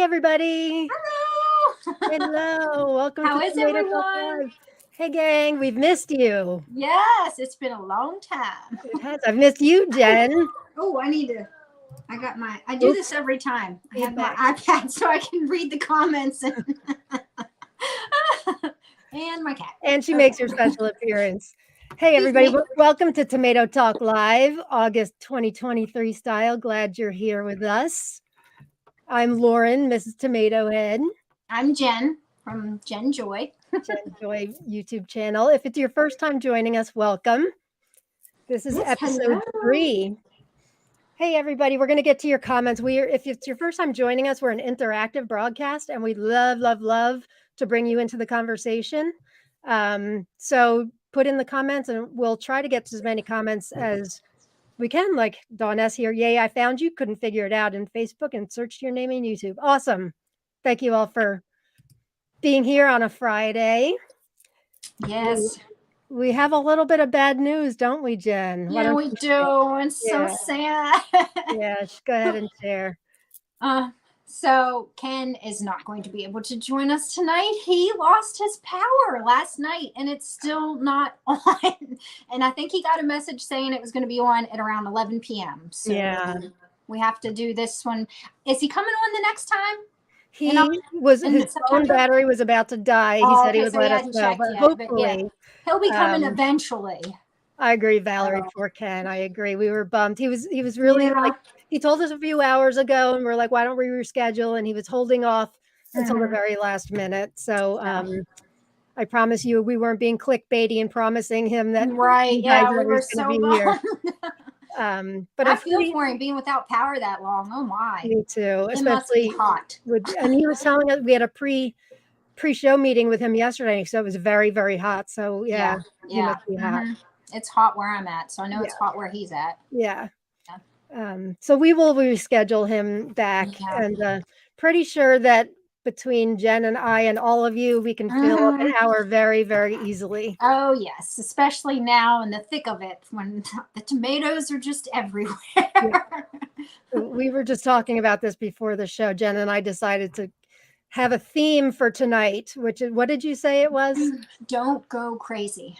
Hey, everybody. Hello. Hello. Welcome How to is Tomato Talk everyone? Live. Hey, gang. We've missed you. Yes, it's been a long time. It has. I've missed you, Jen. Oh, I do this Oops. every time. I have my Feedback. iPad so I can read the comments and, and my cat. And she Okay. makes her special appearance. Hey, Excuse everybody. me. Welcome to Tomato Talk Live, August 2023 style. Glad you're here with us. I'm Lauren, Mrs. Tomato Head. I'm Jen from Jen Joy. Jen Joy YouTube channel. If it's your first time joining us, welcome. This is Yes, episode hello. 3. Hey, everybody, we're going to get to your comments. If it's your first time joining us, we're an interactive broadcast, and we'd love to bring you into the conversation. So put in the comments, and we'll try to get to as many comments as we can. Like Dawn S. here, yay, I found you, couldn't figure it out in Facebook and searched your name in YouTube. Awesome. Thank you all for being here on a Friday. Yes. We have a little bit of bad news, don't we, Jen? Yeah, we do. It's so sad. Yeah, go ahead and share. So Ken is not going to be able to join us tonight. He lost his power last night and it's still not on. And I think he got a message saying it was going to be on at around 11 p.m. So yeah, we have to do this one. Is he coming on the next time? His phone battery was about to die. He said he would let us know, but hopefully he'll be coming eventually. I agree, Valerie. For Ken, I agree. We were bummed. He was really like, he told us a few hours ago, and we're like, why don't we reschedule? And he was holding off until the very last minute. So I promise you, we weren't being clickbaity and promising him that. Right? Yeah, we were so bummed. But I feel for him being without power that long. Oh my! Me too. It must be hot. And he was telling us we had a pre-show meeting with him yesterday, so it was very hot. So yeah. He must be hot. It's hot where I'm at, so I know it's hot where he's at. Yeah. So we will reschedule him back, and pretty sure that between Jen and I and all of you, we can fill up an hour very easily. Oh yes, especially now in the thick of it when the tomatoes are just everywhere. We were just talking about this before the show. Jen and I decided to have a theme for tonight, which is, what did you say it was? Don't go crazy.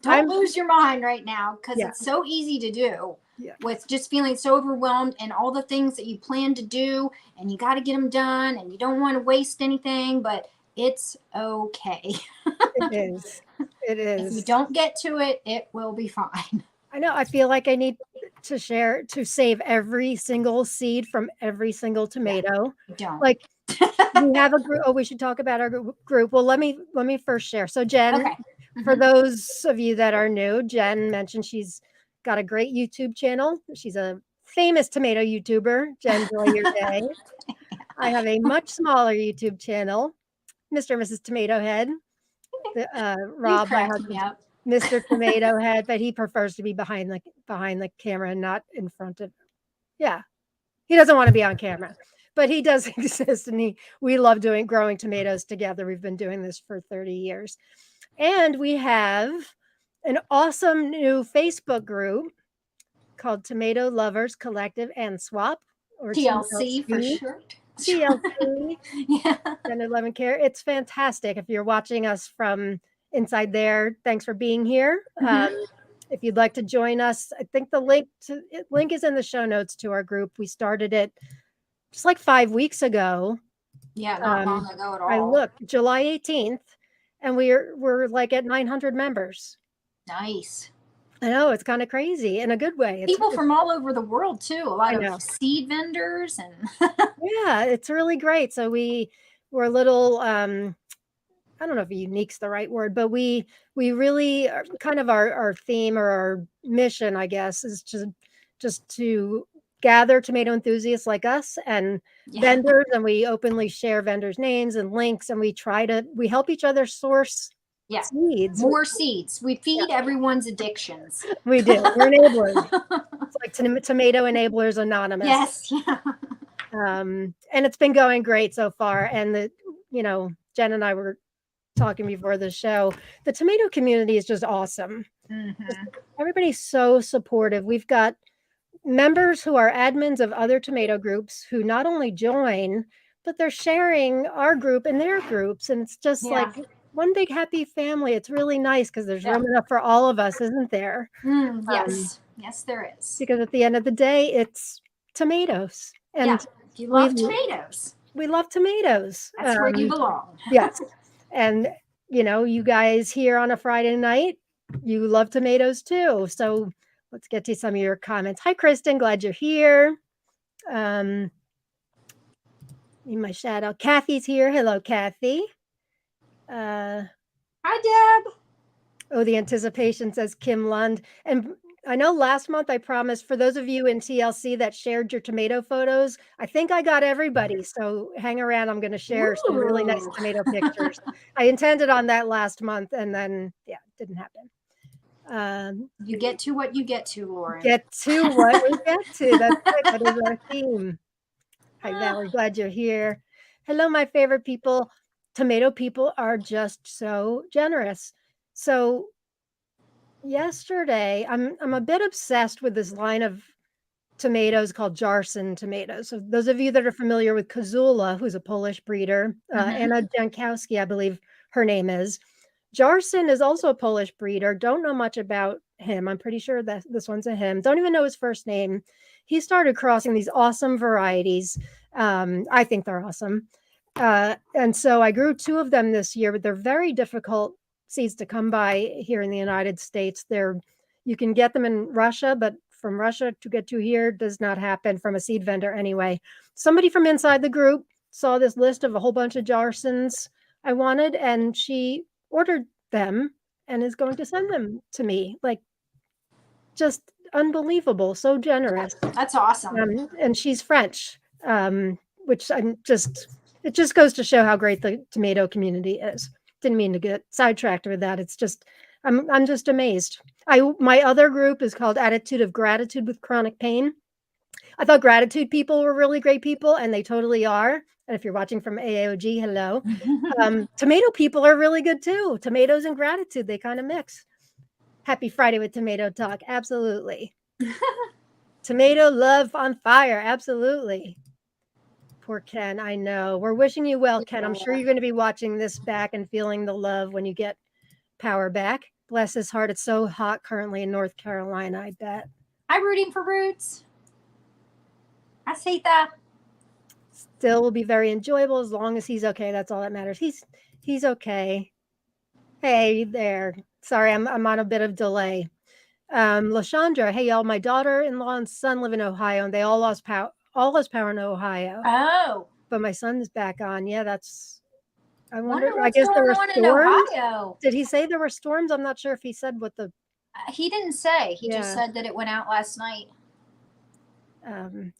Don't lose your mind right now, because it's so easy to do with just feeling so overwhelmed and all the things that you plan to do, and you got to get them done, and you don't want to waste anything, but it's okay. It is. If you don't get to it, it will be fine. I know. I feel like I need to save every single seed from every single tomato. Don't. Like, we have a group. Oh, we should talk about our group. Well, let me first share. So Jen, for those of you that are new, Jen mentioned she's got a great YouTube channel. She's a famous tomato YouTuber. Jen, enjoy your day. I have a much smaller YouTube channel, Mr. and Mrs. Tomato Head. Rob, my husband, Mr. Tomato Head, but he prefers to be behind the camera and not in front of. Yeah, he doesn't want to be on camera, but he does exist, and we love growing tomatoes together. We've been doing this for 30 years, and we have an awesome new Facebook group called Tomato Lovers Collective and Swap, or TLC for short. TLC. Yeah. 10-11 care. It's fantastic. If you're watching us from inside there, thanks for being here. If you'd like to join us, I think the link is in the show notes to our group. We started it just like 5 weeks ago. Yeah, not long ago at all. I looked July 18th, and we're like at 900 members. Nice. I know, it's kind of crazy in a good way. People from all over the world too. A lot of seed vendors and yeah, it's really great. So we're a little I don't know if unique's the right word, but we really are kind of our theme or our mission, I guess, is just to gather tomato enthusiasts like us and vendors, and we openly share vendors' names and links, and we help each other source seeds. More seeds. We feed everyone's addictions. We do. We're enablers. It's like Tomato Enablers Anonymous. Yes. And it's been going great so far. And Jen and I were talking before the show. The tomato community is just awesome. Everybody's so supportive. We've got members who are admins of other tomato groups who not only join, but they're sharing our group in their groups. And it's just like one big happy family. It's really nice because there's room enough for all of us, isn't there? Yes. Yes, there is. Because at the end of the day, it's tomatoes. And if you love tomatoes. We love tomatoes. That's where you belong. Yes. And, you guys here on a Friday night, you love tomatoes too. So let's get to some of your comments. Hi, Kristen. Glad you're here. In my shadow. Kathy's here. Hello, Kathy. Hi, Deb. Oh, the anticipation, says Kim Lund. And I know last month I promised for those of you in TLC that shared your tomato photos, I think I got everybody. So hang around. I'm going to share some really nice tomato pictures. I intended on that last month and then, it didn't happen. You get to what you get to, Lauren. Get to what we get to. That's right. That is our theme. Hi, Valerie. Glad you're here. Hello, my favorite people. Tomato people are just so generous. So yesterday, I'm a bit obsessed with this line of tomatoes called Jarson tomatoes. So those of you that are familiar with Kozula, who's a Polish breeder, Anna Jankowski, I believe her name is. Jarson is also a Polish breeder. Don't know much about him. I'm pretty sure that this one's a him. Don't even know his first name. He started crossing these awesome varieties. I think they're awesome. And so I grew 2 of them this year, but they're very difficult seeds to come by here in the United States. You can get them in Russia, but from Russia to get to here does not happen from a seed vendor anyway. Somebody from inside the group saw this list of a whole bunch of Jarsons I wanted, and she ordered them and is going to send them to me. Like, just unbelievable, so generous. That's awesome. And she's French, which it just goes to show how great the tomato community is. Didn't mean to get sidetracked with that. It's just, I'm just amazed. My other group is called Attitude of Gratitude with Chronic Pain. I thought gratitude people were really great people, and they totally are. And if you're watching from AAOG, hello. Tomato people are really good too. Tomatoes and gratitude, they kind of mix. Happy Friday with Tomato Talk. Absolutely. Tomato love on fire. Absolutely. Poor Ken. I know. We're wishing you well, Ken. I'm sure you're going to be watching this back and feeling the love when you get power back. Bless his heart. It's so hot currently in North Carolina, I bet. I'm rooting for Roots. I see that. Still will be very enjoyable as long as he's okay. That's all that matters. He's okay. Hey there. Sorry, I'm on a bit of delay. LaShandra, hey y'all, my daughter-in-law and son live in Ohio, and they all lost power in Ohio. Oh. But my son is back on. Yeah, that's, I wonder I guess there were storms. In Ohio. Did he say there were storms? I'm not sure if he said what the... He didn't say. He just said that it went out last night.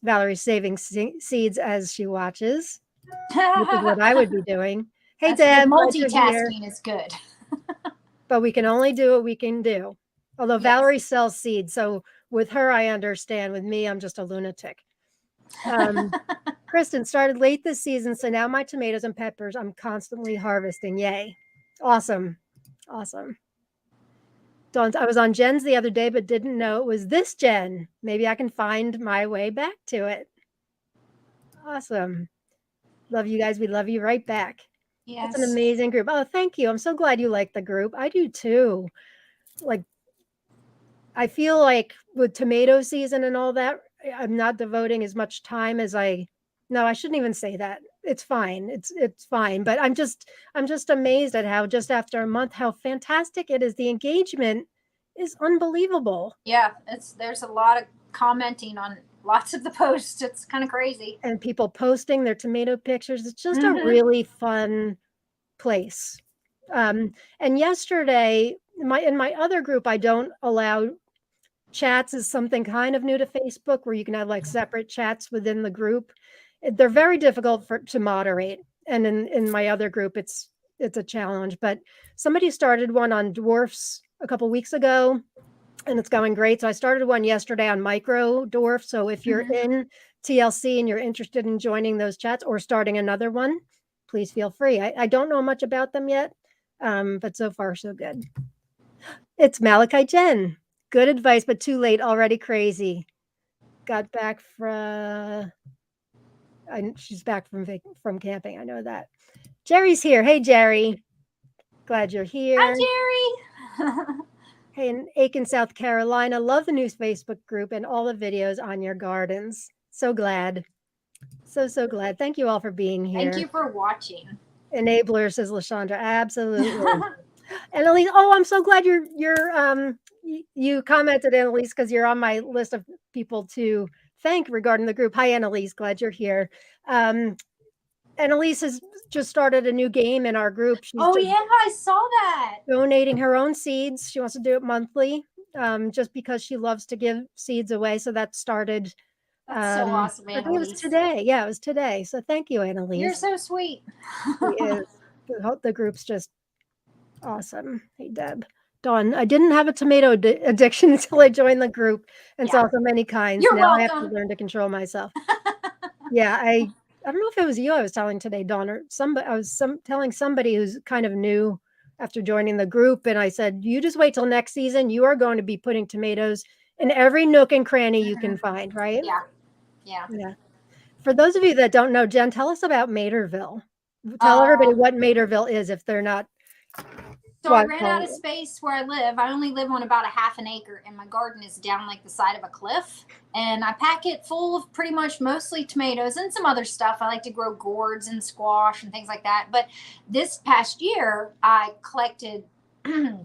Valerie's saving seeds as she watches, which is what I would be doing. Hey, Deb. Deb. Multitasking is good. But we can only do what we can do. Although Valerie sells seeds, so with her, I understand. With me, I'm just a lunatic. Kristen, started late this season, so now my tomatoes and peppers, I'm constantly harvesting. Yay. Awesome. Awesome. I was on Jen's the other day, but didn't know it was this Jen. Maybe I can find my way back to it. Awesome. Love you guys. We love you right back. Yes. It's an amazing group. Oh, thank you. I'm so glad you like the group. I do too. Like, I feel like with tomato season and all that, I'm not devoting as much time as I shouldn't even say that. It's fine. It's fine. But I'm just amazed at how just after a month, how fantastic it is. The engagement is unbelievable. Yeah, there's a lot of commenting on lots of the posts. It's kind of crazy. And people posting their tomato pictures. It's just a really fun place. And yesterday, in my other group, I don't allow chats is something kind of new to Facebook where you can have like separate chats within the group. They're very difficult to moderate. And in my other group, it's a challenge. But somebody started one on Dwarfs a couple weeks ago, and it's going great. So I started one yesterday on micro dwarf. So if you're in TLC and you're interested in joining those chats or starting another one, please feel free. I don't know much about them yet, but so far so good. It's Malachi Jen. Good advice, but too late, already crazy. got back from. She's back from camping. I know that. Jerry's here. Hey, Jerry. Glad you're here. Hi, Jerry. Hey, in Aiken, South Carolina. Love the new Facebook group and all the videos on your gardens. So glad. So glad. Thank you all for being here. Thank you for watching. Enabler, says LaShondra. Absolutely. Annalise, oh, I'm so glad you commented, Annalise, because you're on my list of people to thank regarding the group. Hi, Annalise. Glad you're here. Annalise has just started a new game in our group. She's I saw that. Donating her own seeds. She wants to do it monthly, just because she loves to give seeds away. So that started. That's so awesome, Annalise. I think it was today. Yeah, it was today. So thank you, Annalise. You're so sweet. She is. The group's just awesome. Hey, Deb. Dawn, I didn't have a tomato addiction until I joined the group and saw so many kinds. You're now welcome. I have to learn to control myself. Yeah, I don't know if it was you I was telling today, Dawn, or somebody. I was telling somebody who's kind of new after joining the group, and I said, you just wait till next season. You are going to be putting tomatoes in every nook and cranny you can find, right? Yeah. For those of you that don't know, Jen, tell us about Materville. Tell everybody what Materville is if they're not. So I ran out of space where I live. I only live on about a half an acre, and my garden is down like the side of a cliff. And I pack it full of pretty much mostly tomatoes and some other stuff. I like to grow gourds and squash and things like that. But this past year, I collected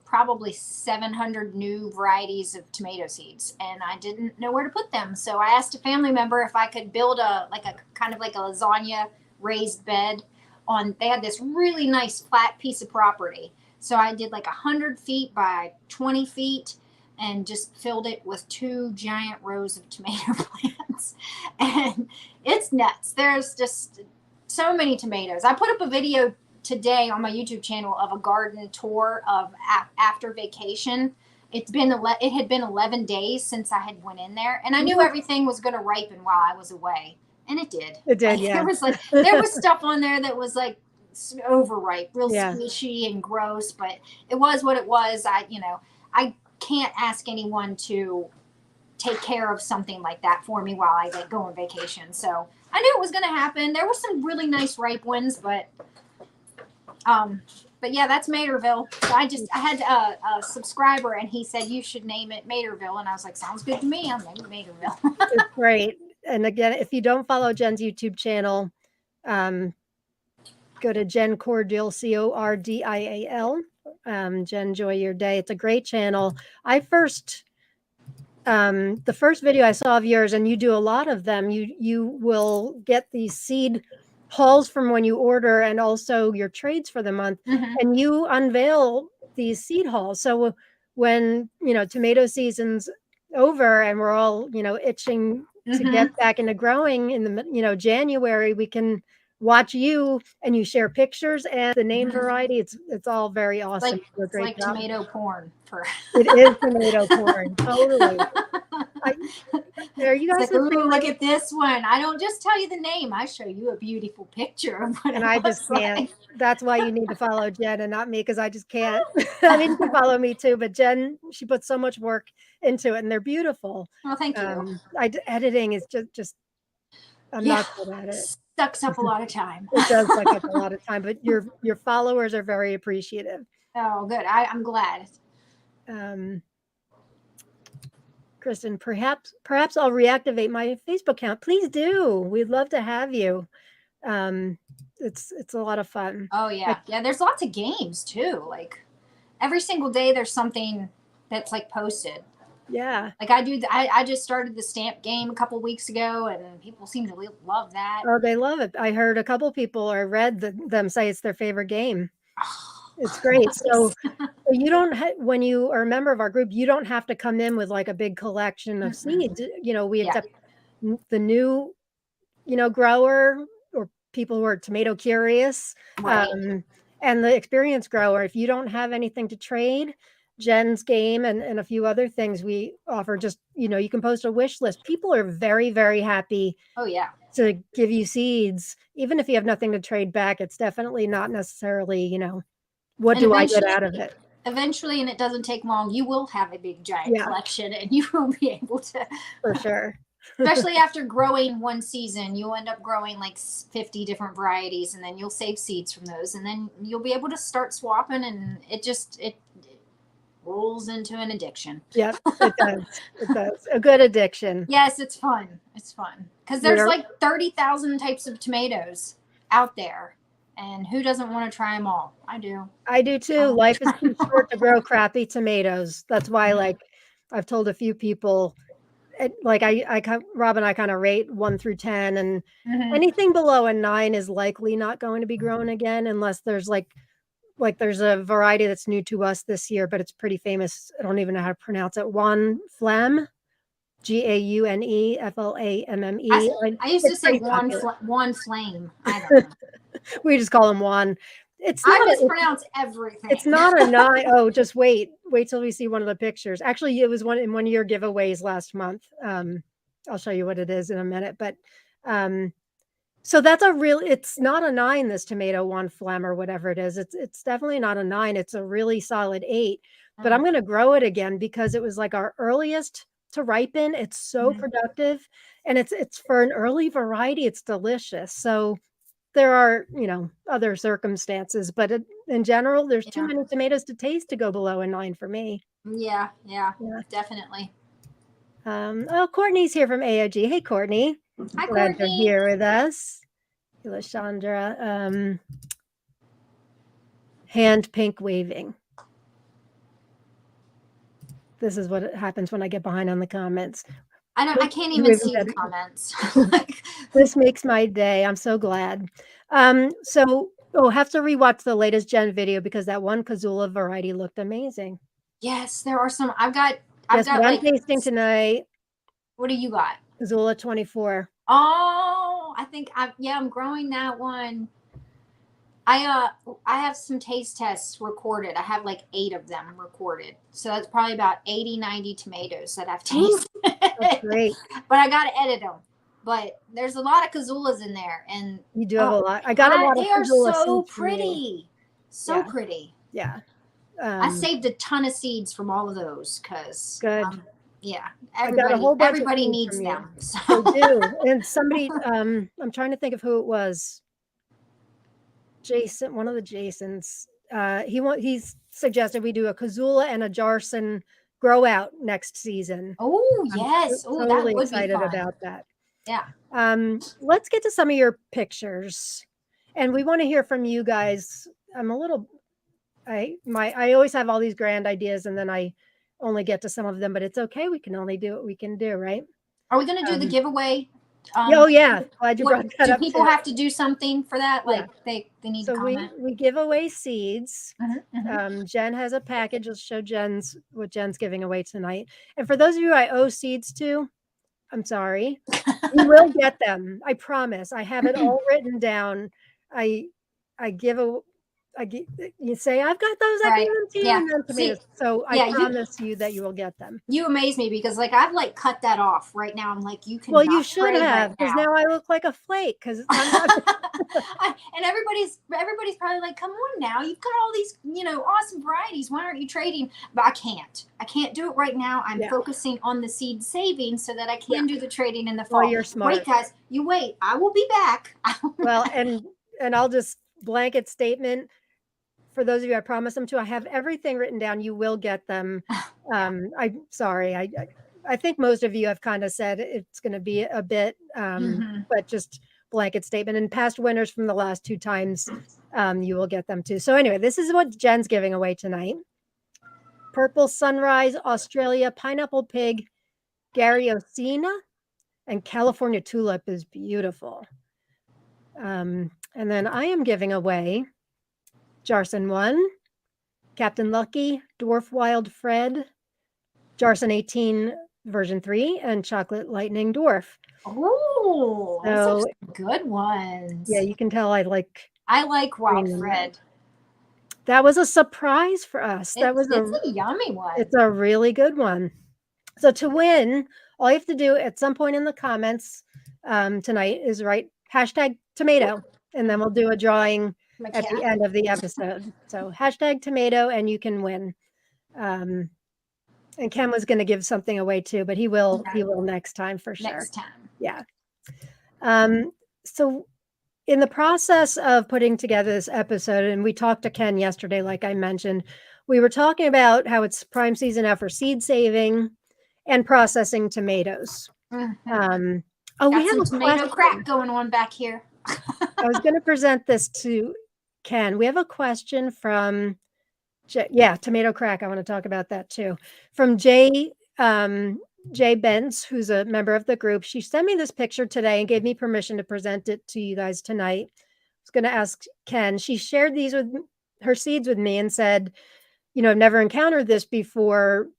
probably 700 new varieties of tomato seeds, and I didn't know where to put them. So I asked a family member if I could build a kind of like a lasagna raised bed on. They had this really nice flat piece of property. So I did like 100 feet by 20 feet and just filled it with 2 giant rows of tomato plants. And it's nuts. There's just so many tomatoes. I put up a video today on my YouTube channel of a garden tour of after vacation. It had been 11 days since I had went in there, and I knew everything was going to ripen while I was away. And it did. It did, yeah. There was stuff on there that was like overripe, real squishy and gross, but it was what it was. I can't ask anyone to take care of something like that for me while I go on vacation. So I knew it was going to happen. There were some really nice ripe ones, but yeah, that's Materville. So I had a subscriber, and he said you should name it Materville, and I was like, sounds good to me. I'll name it Materville. It's great. And again, if you don't follow Jen's YouTube channel, go to Jen Cordial, Cordial. Jen, enjoy your day. It's a great channel. The first video I saw of yours, and you do a lot of them, you will get these seed hauls from when you order and also your trades for the month, and you unveil these seed hauls. So when, tomato season's over and we're all, itching to get back into growing in the, January, we can watch you and you share pictures and the name variety. It's all very awesome. It's like tomato porn. It is tomato porn. Totally. You guys look at this one. I don't just tell you the name. I show you a beautiful picture of what and I just can't. Like. That's why you need to follow Jen and not me, because I just can't. I mean, you can follow me too, but Jen, she puts so much work into it, and they're beautiful. Well, thank you. Editing is just I'm not good at it. Sucks up a lot of time. It does suck up a lot of time, but your followers are very appreciative. Oh, good. I'm glad. Kristen, perhaps I'll reactivate my Facebook account. Please do. We'd love to have you. It's a lot of fun. Oh yeah. There's lots of games too. Like every single day there's something that's like posted. Yeah. Like I just started the stamp game a couple of weeks ago, and people seem to love that. Oh, they love it. I heard a couple people or read them say it's their favorite game. It's great. So you don't when you are a member of our group, you don't have to come in with like a big collection of seeds. We accept the new, grower or people who are tomato curious, and the experienced grower. If you don't have anything to trade, Jen's game and a few other things we offer, just, you can post a wish list. People are very, very happy. Oh yeah. To give you seeds, even if you have nothing to trade back. It's definitely not necessarily, what do I get out of it? Eventually, and it doesn't take long, you will have a big giant collection, and you will be able to. For sure. Especially after growing one season, you'll end up growing like 50 different varieties, and then you'll save seeds from those, and then you'll be able to start swapping, and it rolls into an addiction. Yep, it does. It does. A good addiction. Yes, it's fun. It's fun because there's like 30,000 types of tomatoes out there, and who doesn't want to try them all? I do. I do too. Life is too short to grow crappy tomatoes. That's why, like, I've told a few people, like Rob and I kind of rate 1 through 10, and anything below a 9 is likely not going to be grown again, unless there's like there's a variety that's new to us this year, but it's pretty famous. I don't even know how to pronounce it. Juan Flem, GAUNEFLAMME. I used to say one flame. I don't know. We just call him Juan. I mispronounce everything. It's not a 9. Oh, just wait till we see one of the pictures. Actually, it was in one of your giveaways last month. I'll show you what it is in a minute, but so that's it's not a 9, this tomato, Juan Flem or whatever it is. It's definitely not a 9. It's a really solid 8, but I'm going to grow it again because it was like our earliest to ripen. It's so productive, and it's for an early variety. It's delicious. So there are, other circumstances, but in general, there's too many tomatoes to taste to go below a 9 for me. Yeah, definitely. Courtney's here from AOG. Hey, Courtney. Hi, Glad Courtney. you're here with us. Chandra. Hand pink waving. This is what happens when I get behind on the comments. I can't even see the comments. This makes my day. I'm so glad. Have to rewatch the latest Jen video because that one Kazula variety looked amazing. Yes, there are some. I've got I'm tasting tonight. What do you got? Kazula 24. Oh, I think I'm growing that one. I have some taste tests recorded. I have like 8 of them recorded. So that's probably about 80, 90 tomatoes that I've tasted. That's great. But I got to edit them. But there's a lot of Kazulas in there, and you do have a lot. I got a lot of Kazula. They are so pretty. So pretty. Yeah. I saved a ton of seeds from all of those because good. Everybody needs them. So. They do. And somebody, I'm trying to think of who it was. Jason, one of the Jasons. He's suggested we do a Kazula and a Jarson grow out next season. Oh yes! I'm totally excited about that. Yeah. Let's get to some of your pictures, and we want to hear from you guys. I always have all these grand ideas, and then I only get to some of them, but it's okay. We can only do what we can do, right? Are we going to do the giveaway? Yeah. Glad you brought that up. Do people have to do something for that? Like they need to comment? We give away seeds. Jen has a package. I'll show what Jen's giving away tonight. And for those of you I owe seeds to, I'm sorry. You will get them. I promise. I have it all written down. You say, I've got those, I give them to you. Yeah. And then tomatoes. So I promise you that you will get them. You amaze me because I've cut that off right now. I'm like, you can. Well, you should have, because now I look like a flake because I'm not. And everybody's probably like, come on now, you've got all these, awesome varieties. Why aren't you trading? But I can't do it right now. I'm focusing on the seed saving so that I can do the trading in the fall. Well, you're smart. Wait, guys, you wait. I will be back. Well, and I'll just blanket statement. For those of you I promised them to, I have everything written down. You will get them. I'm sorry. I think most of you have kind of said it's going to be a bit, but just blanket statement. And past winners from the last 2 times, you will get them too. So anyway, this is what Jen's giving away tonight. Purple Sunrise, Australia, Pineapple Pig, Gariocina, and California Tulip is beautiful. And then I am giving away Jarson 1, Captain Lucky, Dwarf Wild Fred, Jarson 18 version 3, and Chocolate Lightning Dwarf. Oh, those are good ones. Yeah, you can tell I like Wild Fred. That was a surprise for us. It's a yummy one. It's a really good one. So to win, all you have to do at some point in the comments tonight is write #tomato, and then we'll do a drawing at the end of the episode. So #tomato, and you can win. And Ken was going to give something away too, but he will next time for sure. Next time. Yeah. So in the process of putting together this episode, and we talked to Ken yesterday, like I mentioned, we were talking about how it's prime season now for seed saving and processing tomatoes. Mm-hmm. We have some tomato crack going on back here. I was going to present this to Ken. We have a question from tomato crack. I want to talk about that too. From Jay Benz, who's a member of the group. She sent me this picture today and gave me permission to present it to you guys tonight. I was going to ask Ken. She shared these with her seeds with me and said, I've never encountered this before.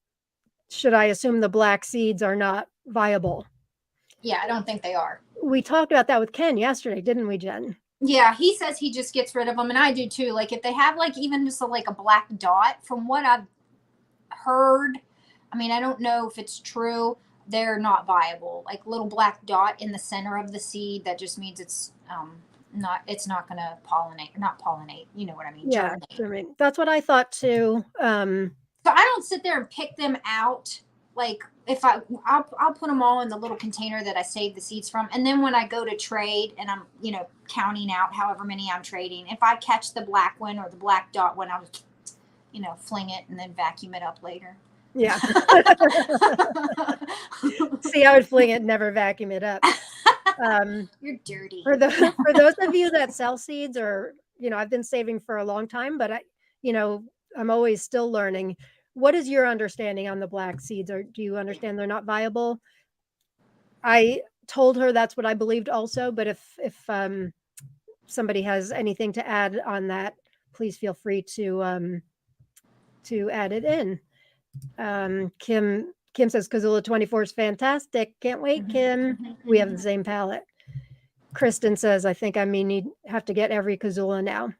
Should I assume the black seeds are not viable? Yeah, I don't think they are. We talked about that with Ken yesterday, didn't we, Jen? Yeah, he says he just gets rid of them, and I do too. Like if they have like even just a black dot, from what I've heard, I mean, I don't know if it's true, they're not viable. Like little black dot in the center of the seed, that just means it's not going to pollinate, or not pollinate. You know what I mean? Yeah, germinate. That's what I thought too. So I don't sit there and pick them out. Like if I'll put them all in the little container that I saved the seeds from. And then when I go to trade and I'm, counting out however many I'm trading, if I catch the black one or the black dot one, I'll just, fling it and then vacuum it up later. Yeah. See, I would fling it, never vacuum it up. You're dirty. For those of you that sell seeds, or, I've been saving for a long time, but I'm always still learning. What is your understanding on the black seeds? Or do you understand they're not viable? I told her that's what I believed also, but if somebody has anything to add on that, please feel free to add it in. Kim says Kazula 24 is fantastic. Can't wait, Kim. We have the same palette. Kristen says, I think I may have to get every Kazula now.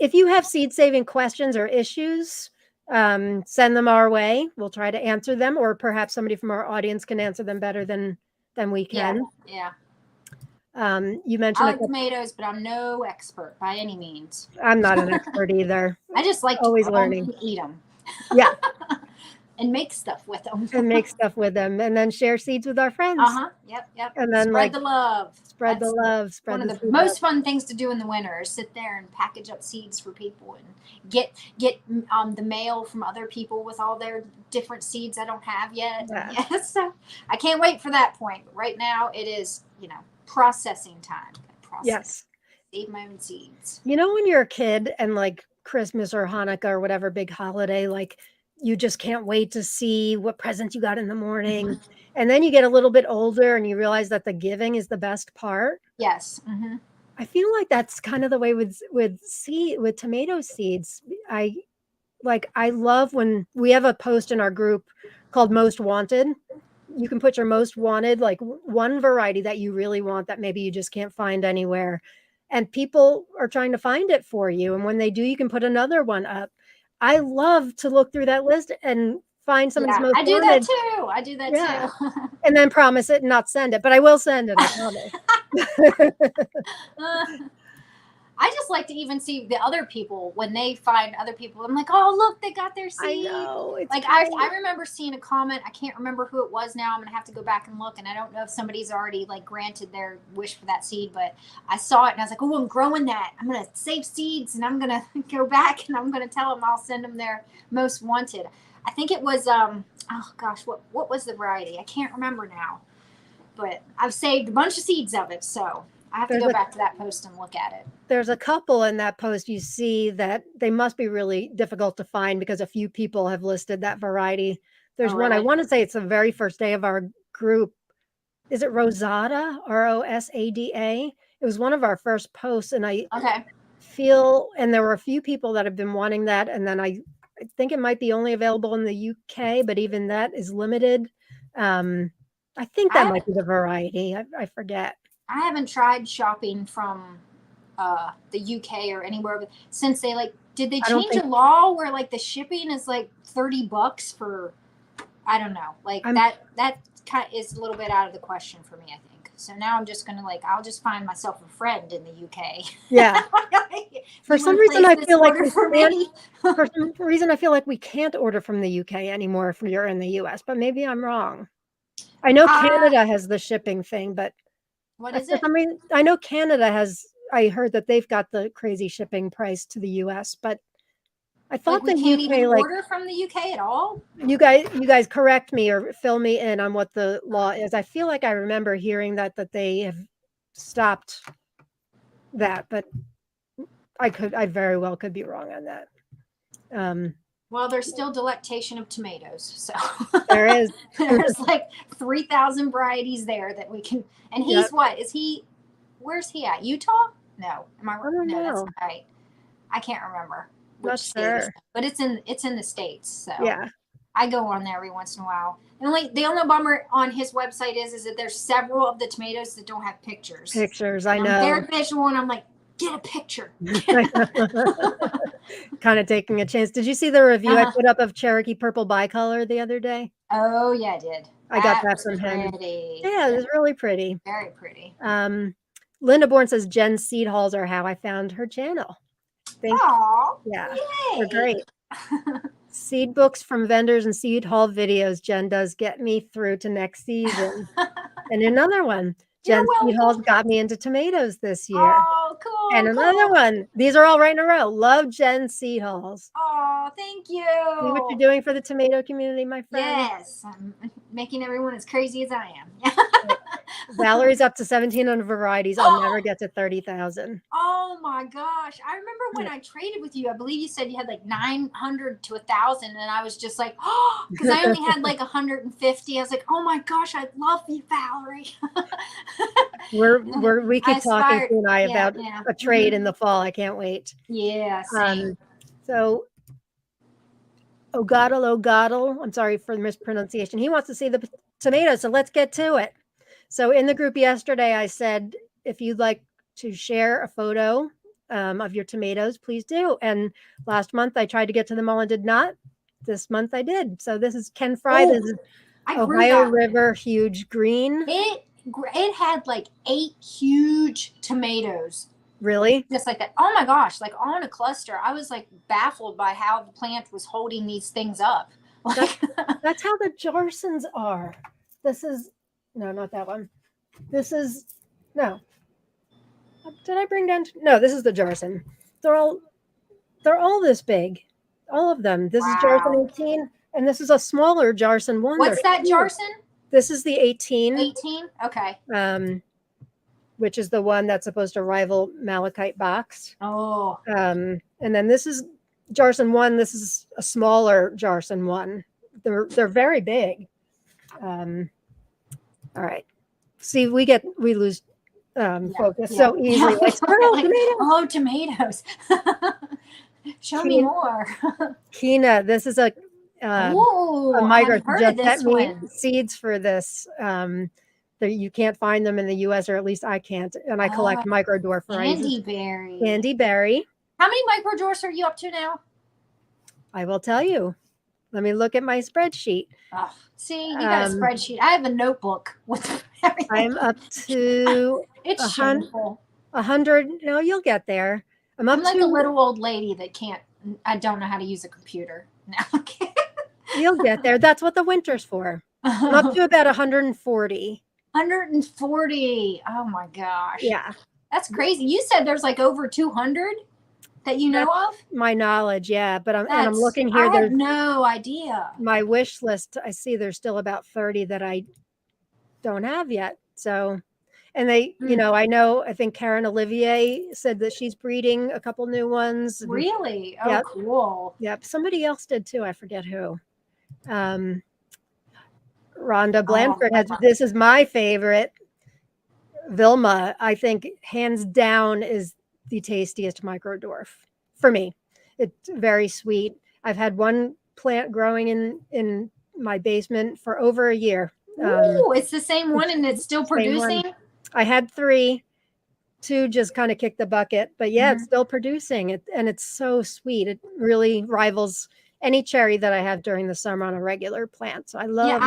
If you have seed saving questions or issues, send them our way. We'll try to answer them, or perhaps somebody from our audience can answer them better than we can. Yeah. You mentioned I like tomatoes, but I'm no expert by any means. I'm not an expert either. I just like always to learning and eat them. Yeah. And make stuff with them. And then share seeds with our friends. Yep. And then spread the love. Spread the love. One of the most fun things to do in the winter is sit there and package up seeds for people and get the mail from other people with all their different seeds I don't have yet. Yeah. So I can't wait for that point. But right now it is, processing time. Yes. Save my own seeds. When you're a kid and like Christmas or Hanukkah or whatever big holiday, like you just can't wait to see what presents you got in the morning. And then you get a little bit older and you realize that the giving is the best part. Yes. I feel like that's kind of the way with tomato seeds. I love when we have a post in our group called Most Wanted. You can put your most wanted, like one variety that you really want that maybe you just can't find anywhere. And people are trying to find it for you. And when they do, you can put another one up. I love to look through that list and find somebody's most wanted. I do that too. And then promise it and not send it. But I will send it, I promise. I just like to even see the other people when they find other people. I'm like, oh, look, they got their seed. I know. I remember seeing a comment. I can't remember who it was now. I'm going to have to go back and look. And I don't know if somebody's already granted their wish for that seed. But I saw it and I was like, oh, I'm growing that. I'm going to save seeds and I'm going to go back and I'm going to tell them I'll send them their most wanted. I think it was, what was the variety? I can't remember now. But I've saved a bunch of seeds of it. So I have to go back to that post and look at it. There's a couple in that post you see that they must be really difficult to find because a few people have listed that variety. There's one, I want to say it's the very first day of our group. Is it Rosada? Rosada? It was one of our first posts. And I feel, and there were a few people that have been wanting that. And then I think it might be only available in the UK, but even that is limited. I think that might be the variety. I forget. I haven't tried shopping from the UK or anywhere since they did they change a law where the shipping is $30 for, I don't know, that kind of is a little bit out of the question for me, I think. So now I'm just gonna I'll just find myself a friend in the UK. Yeah. For some reason, I feel like we can't order from the UK anymore if you're in the US, but maybe I'm wrong. I know Canada has the shipping thing, but what is it? I know Canada has. I heard that they've got the crazy shipping price to the US, but I thought we can't even order from the UK at all. You guys correct me or fill me in on what the law is. I feel like I remember hearing that they have stopped that, but I very well could be wrong on that. Well, there's still delectation of tomatoes, so there is. There's 3,000 varieties there that we can. And he's what is he? Where's he at? Utah? No, am I right? No, that's not right. I can't remember which state, but it's in the States. So yeah, I go on there every once in a while. And the only bummer on his website is that there's several of the tomatoes that don't have pictures. I know. I'm very visual, and I'm like, get a picture. Kind of taking a chance. Did you see the review I put up of Cherokee Purple Bicolor the other day? Oh yeah, I did. I got that from him. Yeah, it was really pretty. Very pretty. Linda Bourne says Jen's seed hauls are how I found her channel. Yeah, they're great. Seed books from vendors and seed haul videos. Jen does get me through to next season. And another one. Jen's seed hauls got me into tomatoes this year. Oh, cool. And another one. These are all right in a row. Love Jen's seed hauls. Oh, thank you. See what you're doing for the tomato community, my friend? Yes. I'm making everyone as crazy as I am. Valerie's up to 1,700 varieties. I'll never get to 30,000. Oh my gosh. I remember when I traded with you, I believe you said you had 900 to 1,000. And I was just like, oh, because I only had 150. I was like, oh my gosh, I love you, Valerie. We keep talking, Sue and I, about a trade in the fall. I can't wait. Yeah. So Ogadal, I'm sorry for the mispronunciation. He wants to see the tomatoes, so let's get to it. So in the group yesterday, I said, if you'd like to share a photo of your tomatoes, please do. And last month I tried to get to them all and did not. This month I did. So this is Ken Fry. This is Ohio River Huge Green. It had 8 huge tomatoes. Really? Just like that. Oh my gosh, on a cluster. I was baffled by how the plant was holding these things up. That's how the Jarsons are. This is, no, not that one. This is, no. Did I bring down? No, this is the Jarson. They're all this big. All of them. This is Jarson 18, and this is a smaller Jarson 1. What's that Jarson? This is the 18. 18? Okay. Which is the one that's supposed to rival Malachite Box. Oh. And then this is Jarson 1. This is a smaller Jarson 1. They're very big. All right. See, we lose focus so easily. Tomatoes. Show me more. Kina, this is a migrant just sent me seeds for this. You can't find them in the U.S., or at least I can't. And I collect micro dwarf varieties. Andy Berry. How many micro dwarfs are you up to now? I will tell you. Let me look at my spreadsheet. Oh, see, you got a spreadsheet. I have a notebook with everything. I'm up to it's shameful. 100. No, you'll get there. I'm like a little old lady that I don't know how to use a computer. No. You'll get there. That's what the winter's for. I'm up to about 140. 140. Oh my gosh. Yeah. That's crazy. You said there's over 200 that you know of? My knowledge, yeah. But I'm looking here. I have no idea. My wish list, I see there's still about 30 that I don't have yet. So, and they, I think Karen Olivier said that she's breeding a couple new ones. Really? Oh, cool. Yep. Somebody else did too. I forget who. Rhonda Blandford this is my favorite. Vilma, I think hands down is the tastiest micro dwarf for me. It's very sweet. I've had one plant growing in my basement for over a year. It's the same one and it's still producing? I had 3. 2 just kind of kicked the bucket, but it's still producing. And it's so sweet. It really rivals any cherry that I have during the summer on a regular plant. So I love,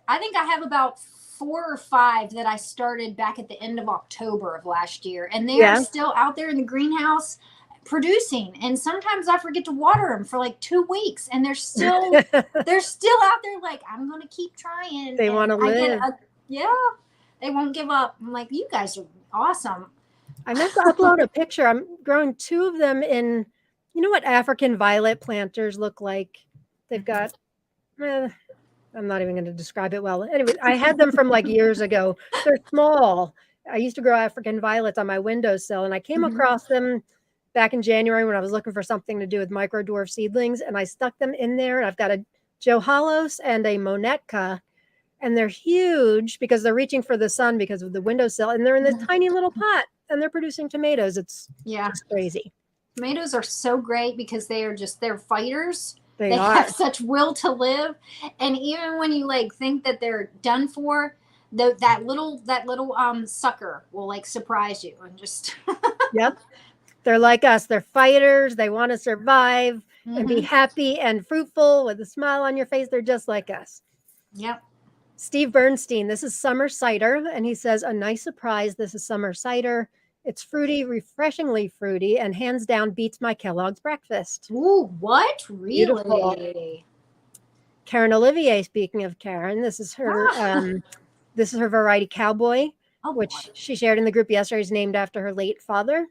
I think I have about 4 or 5 that I started back at the end of October of last year, and they are still out there in the greenhouse producing. And sometimes I forget to water them for like 2 weeks, and they're still out there. Like, I'm gonna keep trying. They want to live. They won't give up. I'm like, you guys are awesome. I meant to upload a picture. I'm growing 2 of them in, you know what African violet planters look like? They've got, I'm not even going to describe it well. Anyway, I had them from like years ago. They're small. I used to grow African violets on my windowsill, and I came across them back in January when I was looking for something to do with micro dwarf seedlings, and I stuck them in there. And I've got a Johalos and a Monetka, and they're huge because they're reaching for the sun because of the windowsill, and they're in this tiny little pot, and they're producing tomatoes. It's crazy. Tomatoes are so great because they're fighters. They have such will to live, and even when you like think that they're done for, that little sucker will like surprise you and just. Yep, they're like us. They're fighters. They want to survive and be happy and fruitful with a smile on your face. They're just like us. Yep. Steve Bernstein, this is summer cider, and he says, a nice surprise. This is summer cider. It's fruity, refreshingly fruity, and hands down beats my Kellogg's breakfast. Ooh, what? Really? Beautiful. Karen Olivier, speaking of Karen, this is her variety Cowboy, which she shared in the group yesterday, is named after her late father.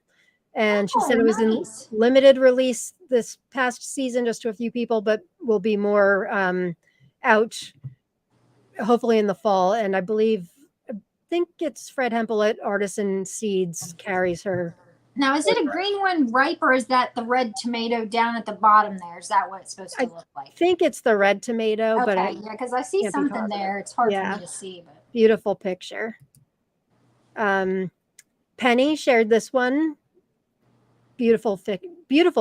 And she said it was in limited release this past season, just to a few people, but will be more out hopefully in the fall. And I think it's Fred Hempel at Artisan Seeds carries her. Now, is it a green one ripe, or is that the red tomato down at the bottom there? Is that what it's supposed to look like? I think it's the red tomato, but because I see something there. It's hard for me to see. But beautiful picture. Penny shared this one. Beautiful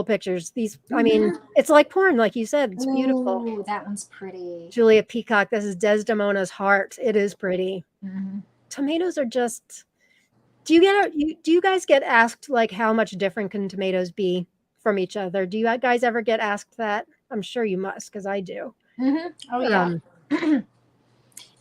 pictures. These, I mean, it's like porn, like you said. It's beautiful. Ooh, that one's pretty. Julia Peacock, this is Desdemona's heart. It is pretty. Tomatoes are just. Do you guys get asked like how much different can tomatoes be from each other? Do you guys ever get asked that? I'm sure you must, because I do. Oh yeah. And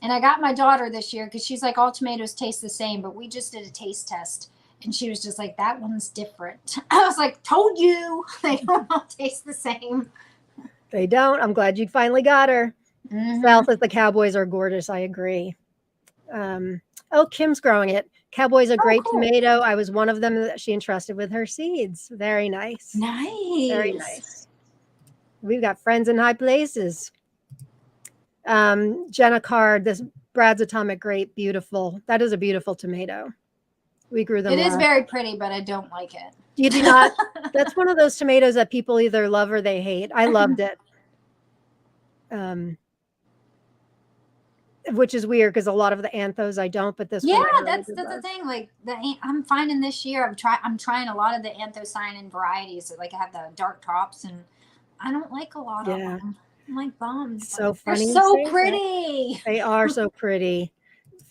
I got my daughter this year because she's like, all tomatoes taste the same, but we just did a taste test. And she was just like, that one's different. I was like, told you, they don't all taste the same. They don't. I'm glad you finally got her. Salsa, the Cowboys are gorgeous. I agree. Kim's growing it. Cowboy's a great tomato. I was one of them that she entrusted with her seeds. Very nice. Nice. Very nice. We've got friends in high places. Jenna Card, this Brad's Atomic Grape, beautiful. That is a beautiful tomato. We grew them. It is very pretty, but I don't like it. You do not? That's one of those tomatoes that people either love or they hate. I loved it. Which is weird because a lot of the anthos I don't, but this one that's the thing. Like I'm finding this year I'm trying a lot of the anthocyanin varieties. Like I have the dark tops, and I don't like a lot of them. I'm like bummed. So funny. They're so pretty. They are so pretty.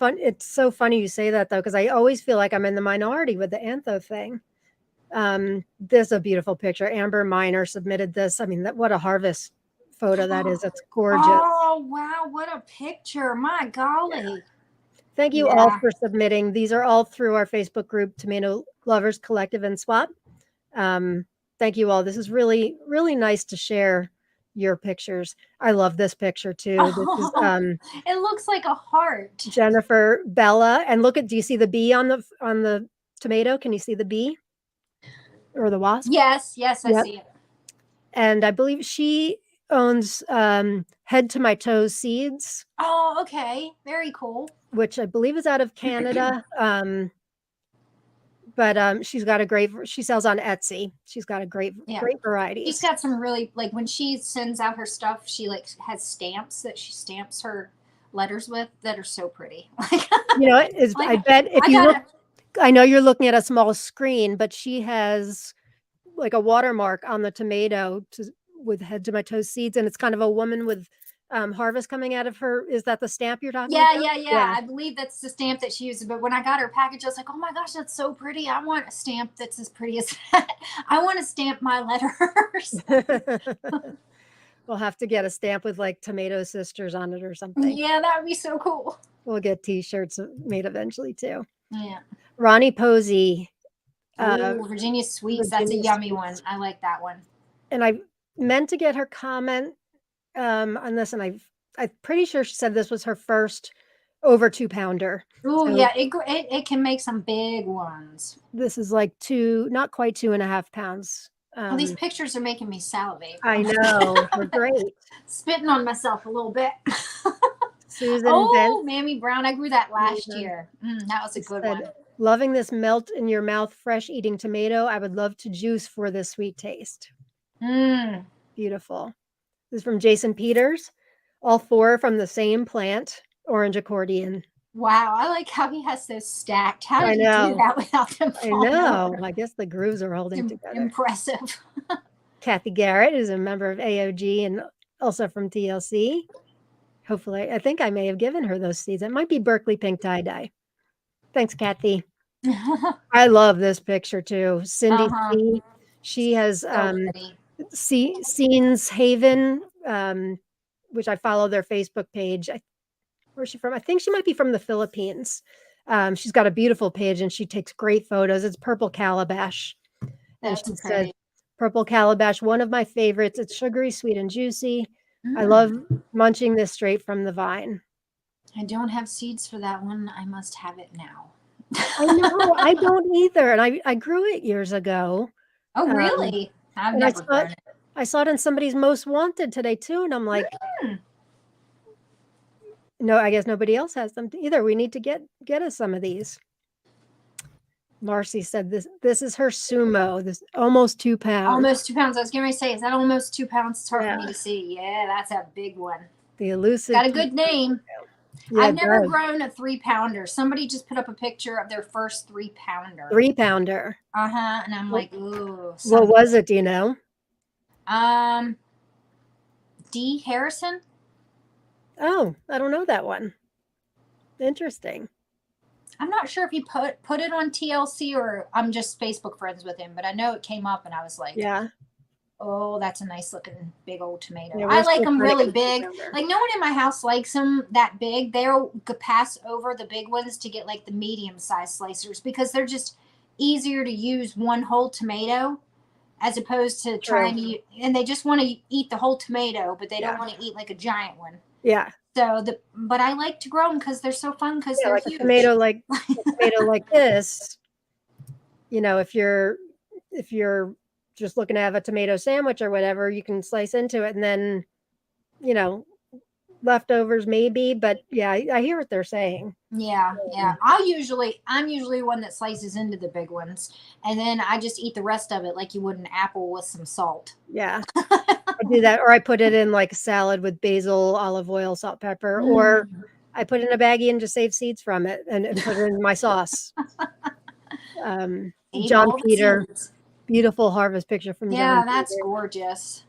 It's so funny you say that though, because I always feel like I'm in the minority with the antho thing. This is a beautiful picture. Amber Miner submitted this. I mean, what a harvest photo that is. It's gorgeous. Oh wow, what a picture. My golly. Thank you all for submitting. These are all through our Facebook group, Tomato Lovers Collective and Swap. Thank you all. This is really, really nice to share your pictures. I love this picture too. This is, it looks like a heart. Jennifer Bella, and do you see the bee on the tomato? Can you see the bee or the wasp? Yes, I see it. And I believe she owns Head to My Toes Seeds. Oh, okay, very cool. Which I believe is out of Canada. But she sells on Etsy. She's got a great variety. She's got some really, like when she sends out her stuff, she like has stamps that she stamps her letters with that are so pretty. You know, I bet if you look, I know you're looking at a small screen, but she has like a watermark on the tomato with Head to My Toes Seeds, and it's kind of a woman with harvest coming out of her. Is that the stamp you're talking about? Yeah. I believe that's the stamp that she uses. But when I got her package, I was like, oh my gosh, that's so pretty. I want a stamp that's as pretty as that. I want to stamp my letters. We'll have to get a stamp with like Tomato Sisters on it or something. Yeah, that would be so cool. We'll get t-shirts made eventually too. Yeah. Ronnie Posey. Virginia Sweets. That's a yummy one. I like that one. And I meant to get her comment on this, and I'm pretty sure she said this was her first over 2-pounder. Oh, so yeah, it can make some big ones. This is like not quite 2.5 pounds. Well, these pictures are making me salivate. I know. They're great. Spitting on myself a little bit. Susan. Oh, Mammy Brown. I grew that last year. That was a good one. Loving this melt in your mouth, fresh eating tomato. I would love to juice for this sweet taste. Beautiful. This is from Jason Peters. All 4 from the same plant. Orange accordion. Wow, I like how he has those stacked. How did you do that without them falling over? I guess the grooves are holding together. Impressive. Kathy Garrett is a member of AOG and also from TLC. Hopefully, I think I may have given her those seeds. It might be Berkeley Pink tie-dye. Thanks, Kathy. I love this picture too. Cindy C. She has Scenes Haven, which I follow their Facebook page. Where's she from? I think she might be from the Philippines. She's got a beautiful page and she takes great photos. It's Purple Calabash. And she said, Purple Calabash, one of my favorites. It's sugary, sweet, and juicy. I love munching this straight from the vine. I don't have seeds for that one. I must have it now. I know. I don't either. And I grew it years ago. Oh, really? I've never grown it. I saw it in somebody's most wanted today too. And I'm like, no, I guess nobody else has them either. We need to get us some of these. Marcy said this is her Sumo. This almost 2 pounds. Almost 2 pounds. I was going to say, is that almost 2 pounds? It's hard for me to see. Yeah, that's a big one. The elusive. Got a good name. Yeah, I've never grown a 3-pounder. Somebody just put up a picture of their first 3-pounder. 3-pounder. And I'm like, ooh. What was it? Do you know? D. Harrison. Oh, I don't know that one. Interesting. I'm not sure if he put it on TLC or I'm just Facebook friends with him, but I know it came up and I was like, yeah. Oh, that's a nice looking big old tomato. Yeah, I like them really big. Like no one in my house likes them that big. They'll pass over the big ones to get like the medium sized slicers because they're just easier to use one whole tomato as opposed to trying to, and they just want to eat the whole tomato, but they don't want to eat like a giant one. Yeah. So but I like to grow them because they're so fun because they're like huge. A tomato like this, if you're just looking to have a tomato sandwich or whatever, you can slice into it and then, leftovers maybe, but yeah, I hear what they're saying. Yeah. I'm usually one that slices into the big ones and then I just eat the rest of it like you would an apple with some salt. Yeah. I do that, or I put it in like a salad with basil, olive oil, salt, pepper, or I put it in a baggie and just save seeds from it and put it in my sauce. John Peter, beautiful harvest picture from John. Yeah, that's gorgeous.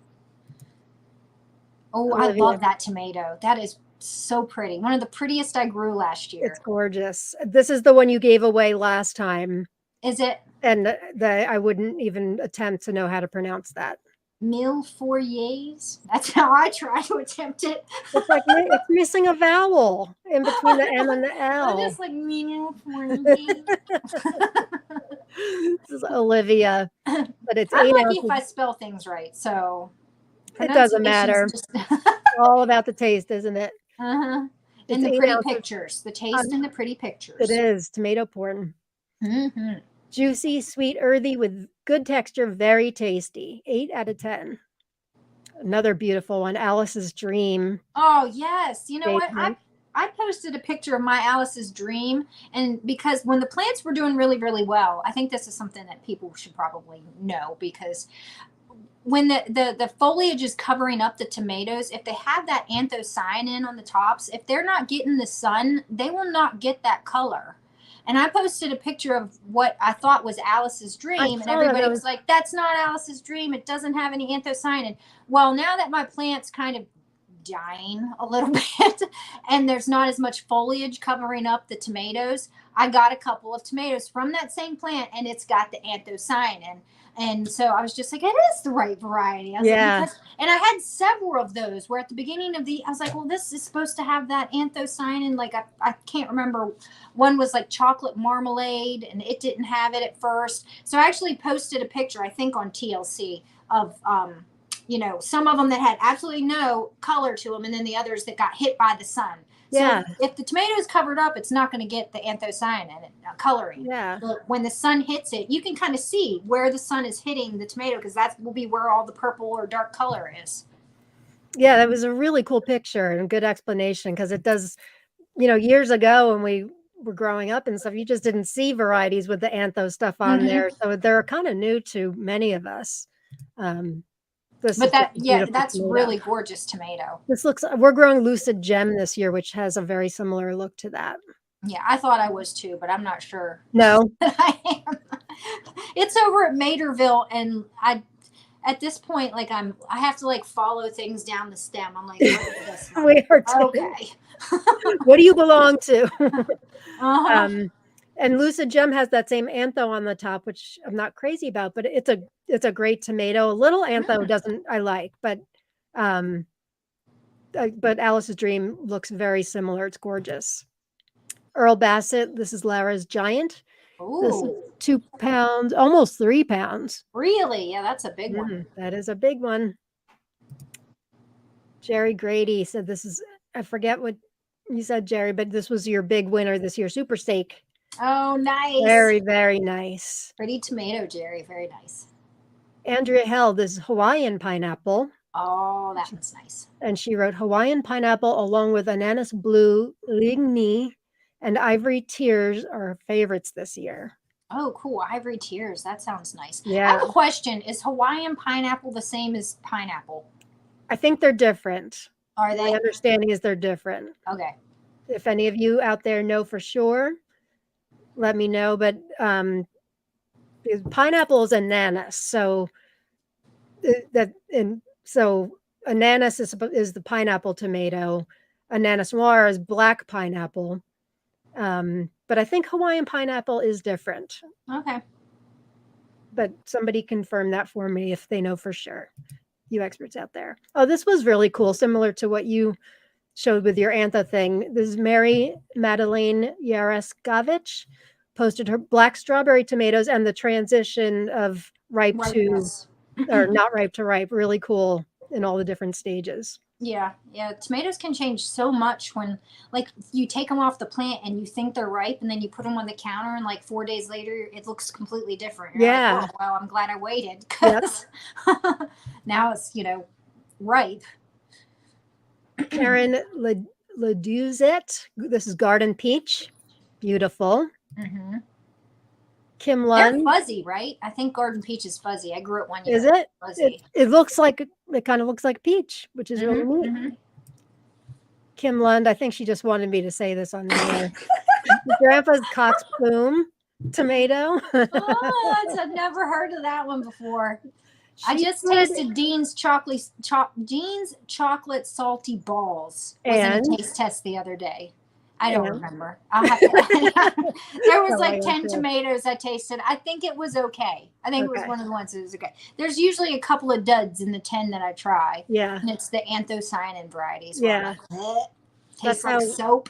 Oh, Olivia. I love that tomato. That is so pretty. One of the prettiest I grew last year. It's gorgeous. This is the one you gave away last time. Is it? And I wouldn't even attempt to know how to pronounce that. Mille foyers. That's how I try to attempt it. It's like it's missing a vowel in between the M and the L. I'm just like mille foyers. This is Olivia, but it's I'm lucky if I spell things right, so it doesn't matter. All about the taste, isn't it? And the pretty pictures, the taste and the pretty pictures. It is tomato porn. Juicy, sweet, earthy with good texture, very tasty. 8 out of 10. Another beautiful one, Alice's Dream. Oh, yes. You know what? I posted a picture of my Alice's Dream, and because when the plants were doing really, really well, I think this is something that people should probably know because when the foliage is covering up the tomatoes, if they have that anthocyanin on the tops, if they're not getting the sun, they will not get that color. And I posted a picture of what I thought was Alice's Dream, and everybody was like, that's not Alice's Dream. It doesn't have any anthocyanin. Well, now that my plant's kind of dying a little bit and there's not as much foliage covering up the tomatoes, I got a couple of tomatoes from that same plant, and it's got the anthocyanin. And so I was just like, it is the right variety. I was like, and I had several of those where at the beginning of I was like, well, this is supposed to have that anthocyanin. Like, I can't remember. One was like chocolate marmalade, and it didn't have it at first. So I actually posted a picture, I think on TLC, of, some of them that had absolutely no color to them, and then the others that got hit by the sun. So if the tomato is covered up, it's not going to get the anthocyanin coloring. Yeah. But when the sun hits it, you can kind of see where the sun is hitting the tomato, because that will be where all the purple or dark color is. Yeah, that was a really cool picture and a good explanation, because it does, years ago when we were growing up and stuff, you just didn't see varieties with the antho stuff on there. So they're kind of new to many of us. That's tomato. Really gorgeous tomato. We're growing Lucid Gem this year, which has a very similar look to that. Yeah, I thought I was too, but I'm not sure. No. I am. It's over at Materville, and at this point, like I have to like follow things down the stem. I'm like, look at this one. We are too. Okay. What do you belong to? And Lucid Gem has that same antho on the top, which I'm not crazy about, but it's a great tomato. A little antho I like, but Alice's Dream looks very similar. It's gorgeous. Earl Bassett, this is Lara's Giant. Ooh. This is 2 pounds, almost 3 pounds. Really? Yeah, that's a big one. That is a big one. Jerry Grady said I forget what you said, Jerry, but this was your big winner this year, Super Steak. Oh, nice. Very, very nice. Pretty tomato, Jerry. Very nice. Andrea held this Hawaiian pineapple. Oh, that one's nice. And she wrote Hawaiian pineapple along with Ananas Blue, Ligny, and Ivory Tears are her favorites this year. Oh, cool. Ivory Tears. That sounds nice. Yeah. I have a question. Is Hawaiian pineapple the same as pineapple? I think they're different. Are they? My understanding is they're different. Okay. If any of you out there know for sure, let me know. But pineapple is ananas, so ananas is the pineapple tomato. Ananas noir is black pineapple. But I think Hawaiian pineapple is different. Okay. But somebody confirm that for me if they know for sure. You experts out there. Oh, this was really cool. Similar to what you showed with your antho thing. This is Mary Madeleine Yaroskavich posted her black strawberry tomatoes and the transition of ripe to or not ripe to ripe. Really cool in all the different stages. Yeah. Tomatoes can change so much when, like, you take them off the plant and you think they're ripe, and then you put them on the counter, and like 4 days later, it looks completely different. You're like, oh, well, I'm glad I waited, because now it's ripe. Karen Leduzet, this is Garden Peach, beautiful. Mm-hmm. Kim Lund. They're fuzzy, right? I think Garden Peach is fuzzy. I grew it one year. Is it? Fuzzy. It kind of looks like peach, which is really neat. Mm-hmm. Kim Lund, I think she just wanted me to say this on the air. Grandpa's Cox Plume tomato. I've never heard of that one before. I just tasted Dean's chocolate salty balls. Was in a taste test the other day. I don't remember. I'll have to. There was like 10 tomatoes I tasted. I think it was okay. I think it was one of the ones that was okay. There's usually a couple of duds in the 10 that I try. Yeah. And it's the anthocyanin varieties. Yeah. Tastes like soap.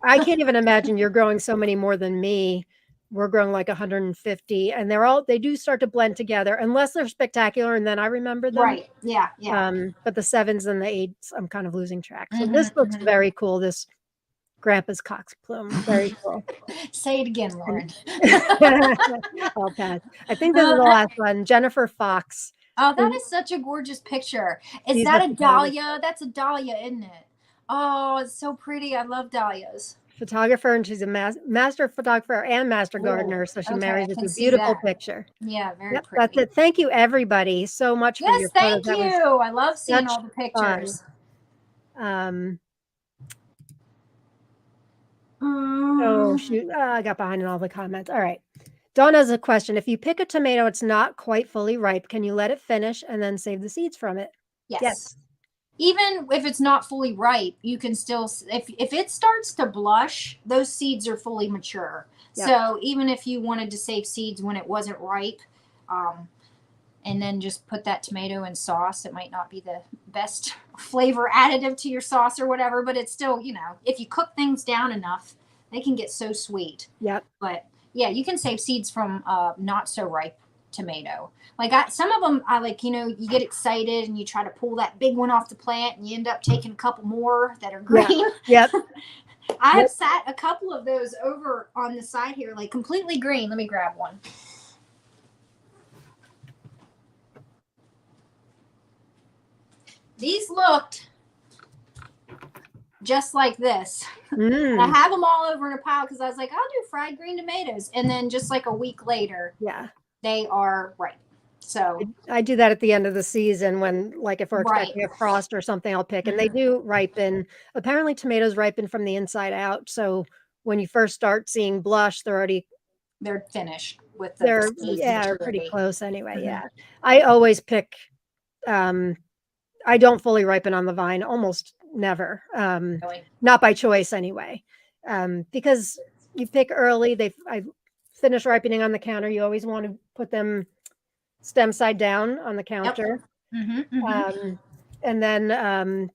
I can't even imagine you're growing so many more than me. We're growing like 150, and they do start to blend together unless they're spectacular, and then I remember them. Right. Yeah. But the 7s and the 8s, I'm kind of losing track. So this looks very cool. This Grandpa's Cox Plume, very cool. Say it again, Lauren. I'll pass. I think this is the last one. Jennifer Fox. Oh, that is such a gorgeous picture. Is that a dahlia? That's a dahlia, isn't it? Oh, it's so pretty. I love dahlias. Photographer, and she's a master photographer and master gardener, so she marries with a beautiful picture. Yeah, very pretty. That's it. Thank you, everybody, so much for your photos. Yes, thank you. I love seeing all the pictures. Oh shoot! I got behind in all the comments. All right. Dawn has a question. If you pick a tomato, it's not quite fully ripe. Can you let it finish and then save the seeds from it? Yes. Even if it's not fully ripe, you can still, if it starts to blush, those seeds are fully mature. Yep. So even if you wanted to save seeds when it wasn't ripe, And then just put that tomato in sauce. It might not be the best flavor additive to your sauce or whatever, but it's still, you know, if you cook things down enough, they can get so sweet. Yep. But yeah, you can save seeds from not so ripe tomato. Like some of them, I like, you know, you get excited and you try to pull that big one off the plant and you end up taking a couple more that are green. Yep. I've sat a couple of those over on the side here, like completely green. Let me grab one. These looked just like this. I have them all over in a pile because I was like, I'll do fried green tomatoes. And then just like a week later, they are ripe. So I do that at the end of the season when, like, if we're expecting a frost or something, I'll pick. And they do ripen. Apparently tomatoes ripen from the inside out. So when you first start seeing blush, they're finished with the they're pretty close anyway. Yeah. I always pick I don't fully ripen on the vine, almost never. Really? Not by choice anyway. Because you pick early, I finish ripening on the counter. You always want to put them stem side down on the counter. And then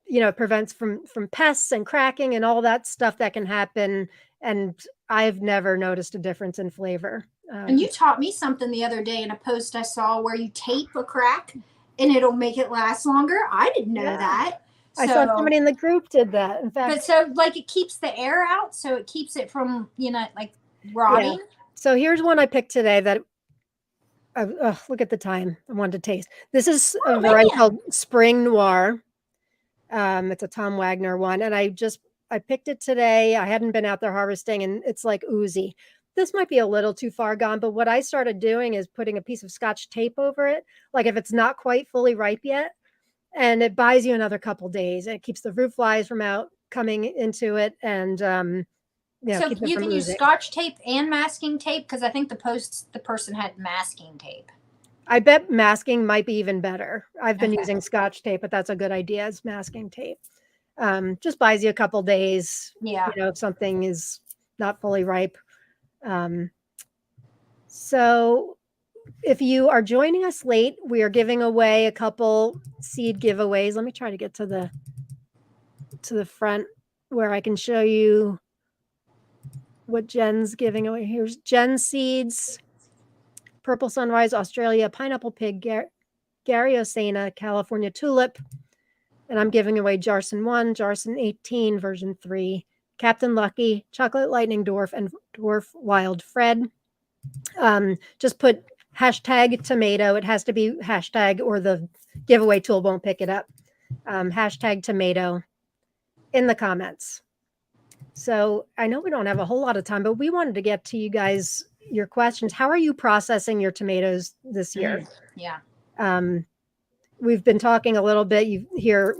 you know, it prevents from pests and cracking and all that stuff that can happen. And I've never noticed a difference in flavor. And you taught me something the other day in a post I saw where you tape a crack and it'll make it last longer. I didn't know that. So, I saw somebody in the group did that. In fact, but so like it keeps the air out, so it keeps it from, you know, like rotting. Yeah. So here's one I picked today that look at the time. I wanted to taste. This is a variety called Spring Noir. It's a Tom Wagner one, and I picked it today. I hadn't been out there harvesting, and it's like oozy. This might be a little too far gone, but what I started doing is putting a piece of Scotch tape over it, like if it's not quite fully ripe yet, and it buys you another couple days. It keeps the fruit flies from coming into it, and so you can use Scotch tape and masking tape, because I think the person had masking tape. I bet masking might be even better. I've been using Scotch tape, but that's a good idea as masking tape. Just buys you a couple days. Yeah. You know, if something is not fully ripe. So if you are joining us late, we are giving away a couple seed giveaways. Let me try to get to the front where I can show you what Jen's giving away. Here's Jen seeds. Purple Sunrise, Australia, Pineapple Pig, Gary Osana, California Tulip. And I'm giving away Jarson 1, Jarson 18, version 3, Captain Lucky, Chocolate Lightning Dwarf, and Dwarf Wild Fred. Just put hashtag tomato. It has to be hashtag or the giveaway tool won't pick it up. Hashtag tomato in the comments. So I know we don't have a whole lot of time, but we wanted to get to you guys your questions. How are you processing your tomatoes this year? Yeah. We've been talking a little bit. You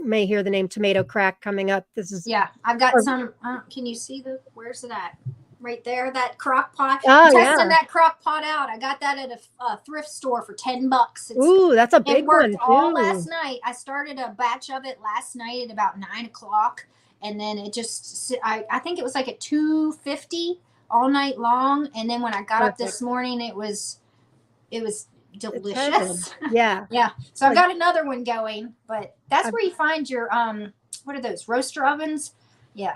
may hear the name tomato crack coming up. This is I've got some. Can you see where's it at? Right there, that crock pot. Testing that crock pot out. I got that at a thrift store for $10. Ooh, that's a big one. It worked all last night. I started a batch of it last night at about 9 o'clock, and then it just I think it was like at 250 all night long. And then when I got up this morning, it was delicious. Yeah. Yeah. So I've got another one going, but that's where you find your what are those, roaster ovens? Yeah,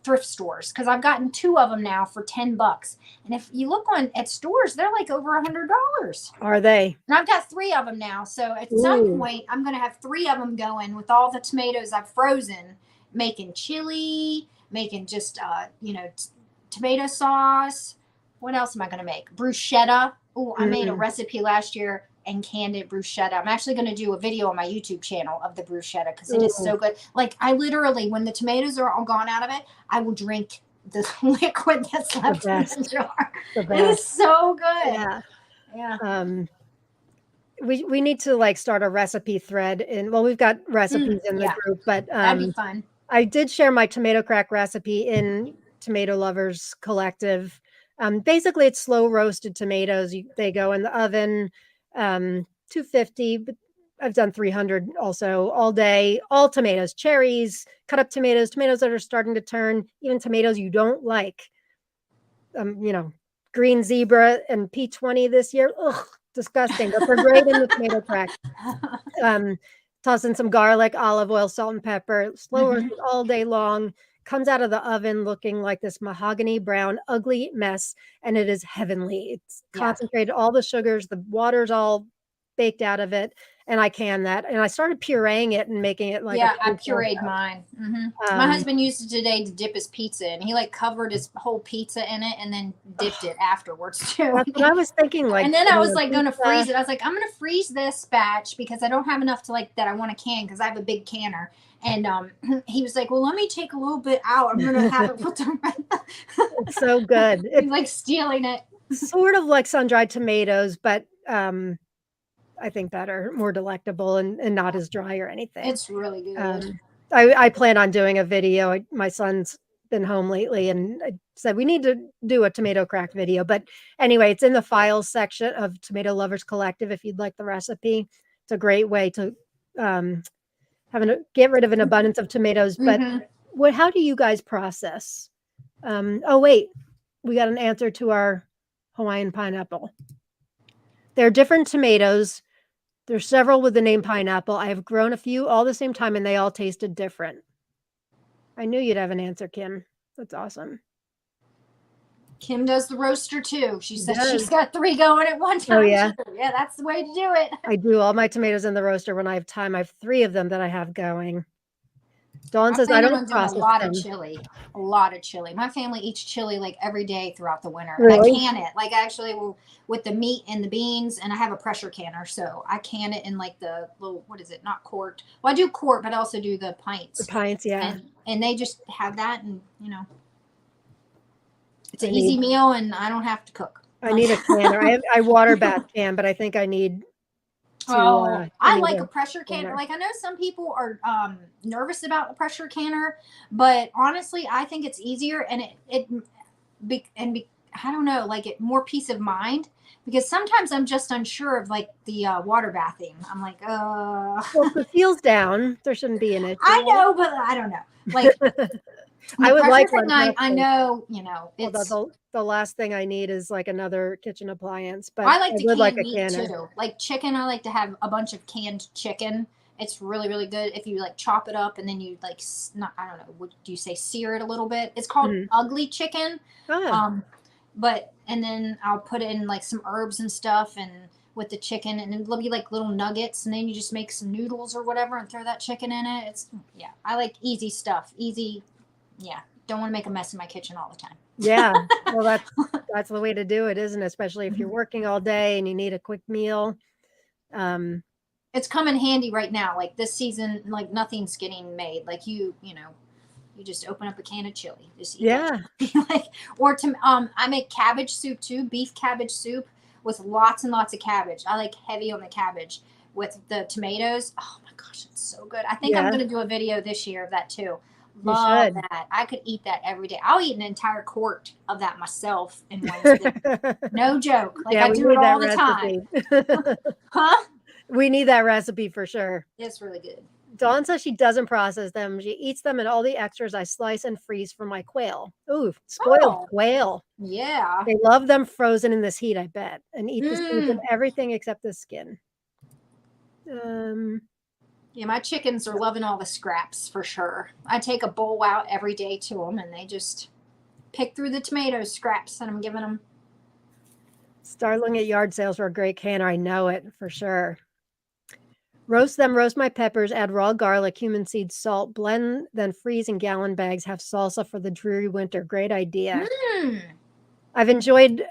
thrift stores, because I've gotten 2 of them now for $10. And if you look at stores, they're like over $100. Are they? And I've got 3 of them now. So at some point, I'm going to have 3 of them going with all the tomatoes I've frozen, making chili, making just tomato sauce. What else am I going to make? Bruschetta. Oh, I made a recipe last year and canned it bruschetta. I'm actually going to do a video on my YouTube channel of the bruschetta because it is so good. Like I literally, when the tomatoes are all gone out of it, I will drink the liquid that's left in the jar. It is so good. Yeah. Yeah. We need to start a recipe thread we've got recipes in the group, but that'd be fun. I did share my tomato crack recipe in Tomato Lovers Collective. Basically it's slow roasted tomatoes. They go in the oven, 250, but I've done 300 also all day, all tomatoes, cherries, cut up tomatoes that are starting to turn, even tomatoes you don't like. Green zebra and P20 this year. Ugh, disgusting, but they're great in the tomato crack. Toss in some garlic, olive oil, salt and pepper, slow roast it all day long. Comes out of the oven looking like this mahogany brown, ugly mess, and it is heavenly. It's concentrated, all the sugars, the water's all baked out of it, and I can that. And I started pureeing it and making it like I pureed mine. My husband used it today to dip his pizza, and he like covered his whole pizza in it and then dipped it afterwards too. That's what I was thinking. Like, and then I was like going to freeze it. I was like, I'm going to freeze this batch because I don't have enough to like that I want to can because I have a big canner. And he was like, well, let me take a little bit out. I'm going to have it put them It's so good. It's like stealing it. Sort of like sun-dried tomatoes, but I think better, more delectable and not as dry or anything. It's really good. I plan on doing a video. My son's been home lately and I said we need to do a tomato crack video. But anyway, it's in the files section of Tomato Lovers Collective if you'd like the recipe. It's a great way to get rid of an abundance of tomatoes. But how do you guys process? Oh, wait, we got an answer to our Hawaiian pineapple. There are different tomatoes. There's several with the name pineapple. I have grown a few all the same time and they all tasted different. I knew you'd have an answer, Kim. That's awesome. Kim does the roaster too. She said she's got 3 going at one time. Oh, yeah. Yeah, that's the way to do it. I do all my tomatoes in the roaster when I have time. I have 3 of them that I have going. Dawn says I don't process a lot of chili. A lot of chili. My family eats chili like every day throughout the winter. Really? I can it. Like actually with the meat and the beans, and I have a pressure canner, so I can it in like the little, what is it? Not quart. Well, I do quart, but I also do the pints. The pints, yeah. And they just have that, and it's an easy meal, and I don't have to cook. I need a canner. I water bath can, but I think I need. I like a pressure canner. Like I know some people are nervous about the pressure canner, but honestly, I think it's easier and I don't know, like it more peace of mind because sometimes I'm just unsure of like the water bathing. I'm like, Well, if it feels down, there shouldn't be an issue. I know, but I don't know. Like I would like one. I know, it's the last thing I need is like another kitchen appliance, but I like to can like meat too. Like chicken, I like to have a bunch of canned chicken. It's really, really good if you like chop it up and then you like, I don't know, what do you say, sear it a little bit? It's called ugly chicken. And then I'll put in like some herbs and stuff and with the chicken, and it'll be like little nuggets, and then you just make some noodles or whatever and throw that chicken in it. I like easy stuff. Don't want to make a mess in my kitchen all the time. Yeah, well, that's the way to do it, isn't it? Especially if you're working all day and you need a quick meal. It's come in handy right now. Like this season, like nothing's getting made. Like you just open up a can of chili. Just eat it. I make cabbage soup too, beef cabbage soup with lots and lots of cabbage. I like heavy on the cabbage with the tomatoes. Oh my gosh, it's so good. I think I'm going to do a video this year of that too. Love that. I could eat that every day. I'll eat an entire quart of that myself in one sitting. No joke. Like I do it all the time. Huh? We need that recipe for sure. It's really good. Dawn says she doesn't process them. She eats them and all the extras I slice and freeze for my quail. Ooh, spoiled quail. Yeah. They love them frozen in this heat, I bet. And eat the seeds and everything except the skin. Yeah, my chickens are loving all the scraps for sure. I take a bowl out every day to them, and they just pick through the tomato scraps that I'm giving them. Starling at yard sales for a great canner. I know it for sure. Roast them, roast my peppers, add raw garlic, cumin seeds, salt, blend, then freeze in gallon bags. Have salsa for the dreary winter. Great idea. I've enjoyed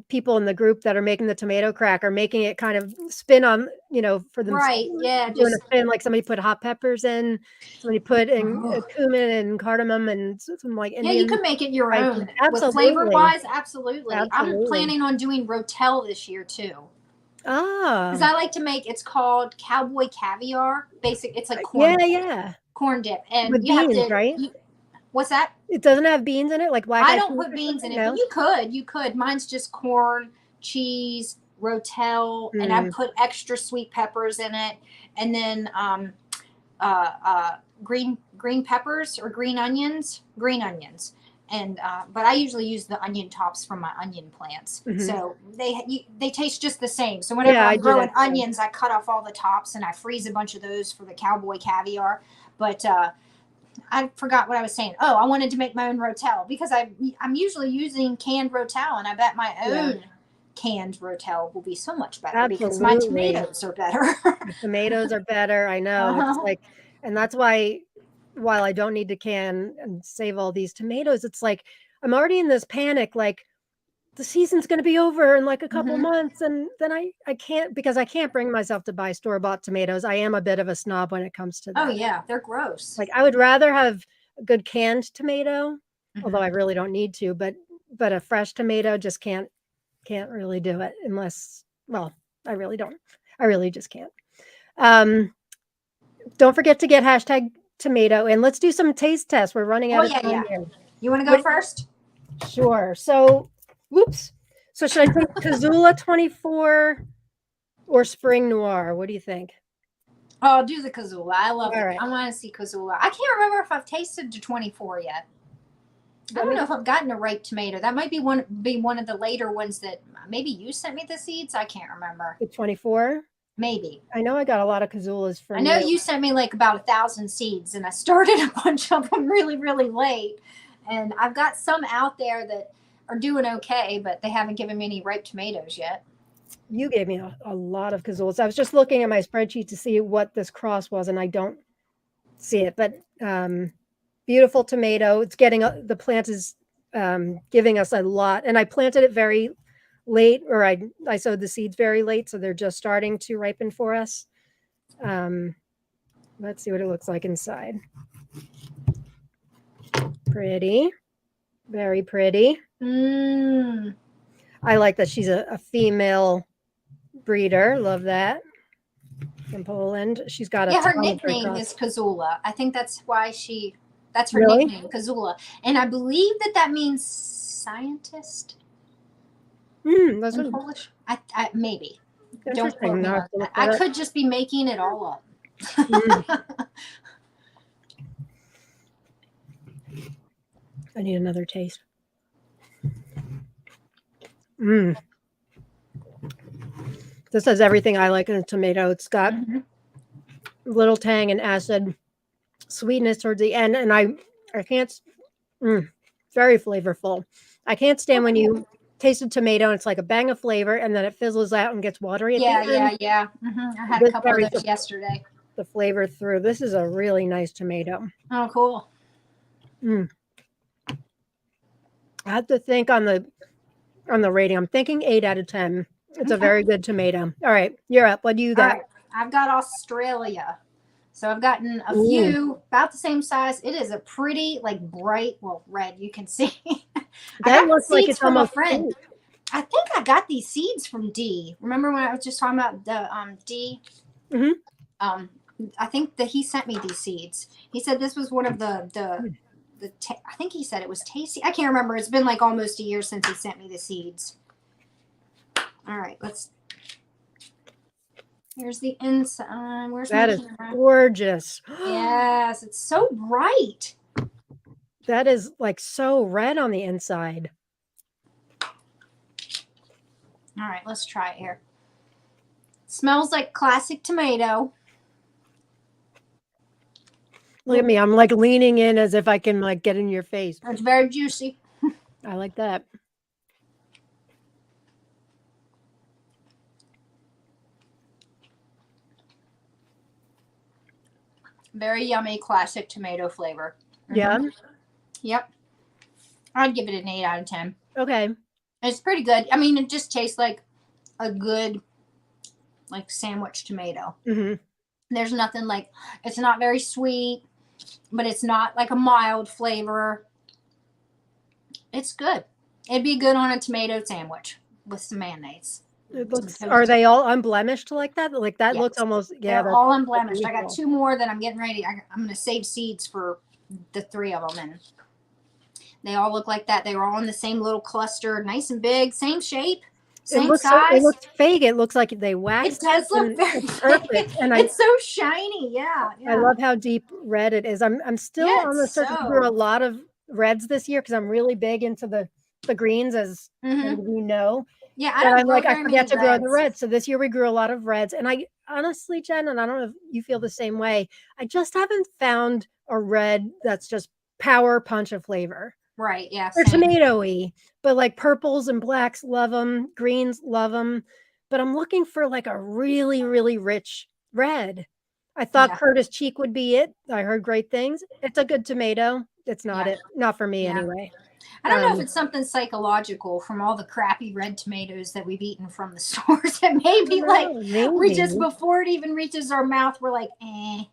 people in the group that are making the tomato crack are making it kind of spin on, for them. Right. Yeah. Doing a spin, like somebody put hot peppers in, somebody put in cumin and cardamom and some like Indian. Yeah, you can make it your own. Absolutely. With flavor wise, absolutely. I'm planning on doing rotel this year too. Because I like to make, it's called Cowboy caviar. It's like corn dip. Corn dip. And with beans, right? What's that? It doesn't have beans in it, like black. I don't put beans in it, but you could. Mine's just corn, cheese, rotel, and I put extra sweet peppers in it, and then green peppers or green onions, And but I usually use the onion tops from my onion plants, so they taste just the same. So whenever I'm growing onions, I cut off all the tops and I freeze a bunch of those for the Cowboy caviar. But I forgot what I was saying. Oh, I wanted to make my own rotel because I'm usually using canned rotel, and I bet my own canned rotel will be so much better because my tomatoes are better. The tomatoes are better. I know. It's like, and that's why, while I don't need to can and save all these tomatoes, it's like I'm already in this panic, like the season's going to be over in like a couple months, and then I can't, because I can't bring myself to buy store-bought tomatoes. I am a bit of a snob when it comes to that. Oh yeah, they're gross. Like I would rather have a good canned tomato, although I really don't need to, but a fresh tomato just can't really do it unless, well, I really don't. I really just can't. Don't forget to get hashtag tomato, and let's do some taste tests. We're running out of time here. You want to go first? Sure. So, whoops. So should I take Kazula 24 or Spring Noir? What do you think? Oh, I'll do the Kazula. I love it. Right. I want to see Kazula. I can't remember if I've tasted the 24 yet. I don't know if I've gotten a ripe tomato. That might be one of the later ones that maybe you sent me the seeds. I can't remember. The 24? Maybe. I know I got a lot of Kazulas from I know you sent me like about 1,000 seeds, and I started a bunch of them really, really late. And I've got some out there that are doing okay, but they haven't given me any ripe tomatoes yet. You gave me a lot of Kazulas. I was just looking at my spreadsheet to see what this cross was, and I don't see it. But beautiful tomato. It's getting, the plant is giving us a lot. And I planted it very late, or I sowed the seeds very late, so they're just starting to ripen for us. Let's see what it looks like inside. Pretty, very pretty. I like that she's a female breeder. Love that. From Poland. She's got a her nickname is Kazula. I think that's why that's her nickname, Kazula. And I believe that means scientist. That's in Polish. I maybe. Don't quote me on that. I could just be making it all up. I need another taste. This has everything I like in a tomato. It's got a little tang and acid, sweetness towards the end, and I can't. Very flavorful. I can't stand when you taste a tomato and it's like a bang of flavor, and then it fizzles out and gets watery. Yeah. I had a couple of those yesterday. The flavor through. This is a really nice tomato. Oh, cool. I have to think on the rating. I'm thinking 8 out of 10. It's a very good tomato. All right, you're up. What do you got? All right. I've got Australia. So I've gotten a few about the same size. It is a pretty, like, bright, well, red. You can see. That looks like it's from a friend. Pink. I think I got these seeds from D. Remember when I was just talking about the D? I think that he sent me these seeds. He said this was one of I think he said it was tasty. I can't remember. It's been like almost a year since he sent me the seeds. All right, here's the inside. That is gorgeous. Yes, it's so bright. That is like so red on the inside. All right, let's try it here. Smells like classic tomato. Look at me. I'm like leaning in as if I can like get in your face. It's very juicy. I like that. Very yummy, classic tomato flavor. Yeah. Yep. I'd give it an 8 out of 10. Okay. It's pretty good. I mean, it just tastes like a good, like, sandwich tomato. There's nothing like, it's not very sweet, but it's not like a mild flavor. It's good. It'd be good on a tomato sandwich with some mayonnaise. It looks, are they all unblemished like that? Like that looks almost, they're all unblemished. I got 2 more that I'm getting ready. I'm going to save seeds for the 3 of them. And they all look like that. They were all in the same little cluster, nice and big, same shape, same size. It looks fake. It looks like they waxed. It does look very perfect. And it's so shiny. Yeah. I love how deep red it is. I'm still on the search for a lot of reds this year because I'm really big into the greens, as you know. Yeah, I'm like, I forget to grow the reds. So this year we grew a lot of reds. And I honestly, Jen, and I don't know if you feel the same way, I just haven't found a red that's just power punch of flavor. Right, yeah. They're tomatoey, but like purples and blacks, love them. Greens, love them. But I'm looking for like a really, really rich red. I thought Curtis Cheek would be it. I heard great things. It's a good tomato. It's not it. Not for me anyway. I don't know if it's something psychological from all the crappy red tomatoes that we've eaten from the stores. And maybe we just, before it even reaches our mouth, we're like, eh.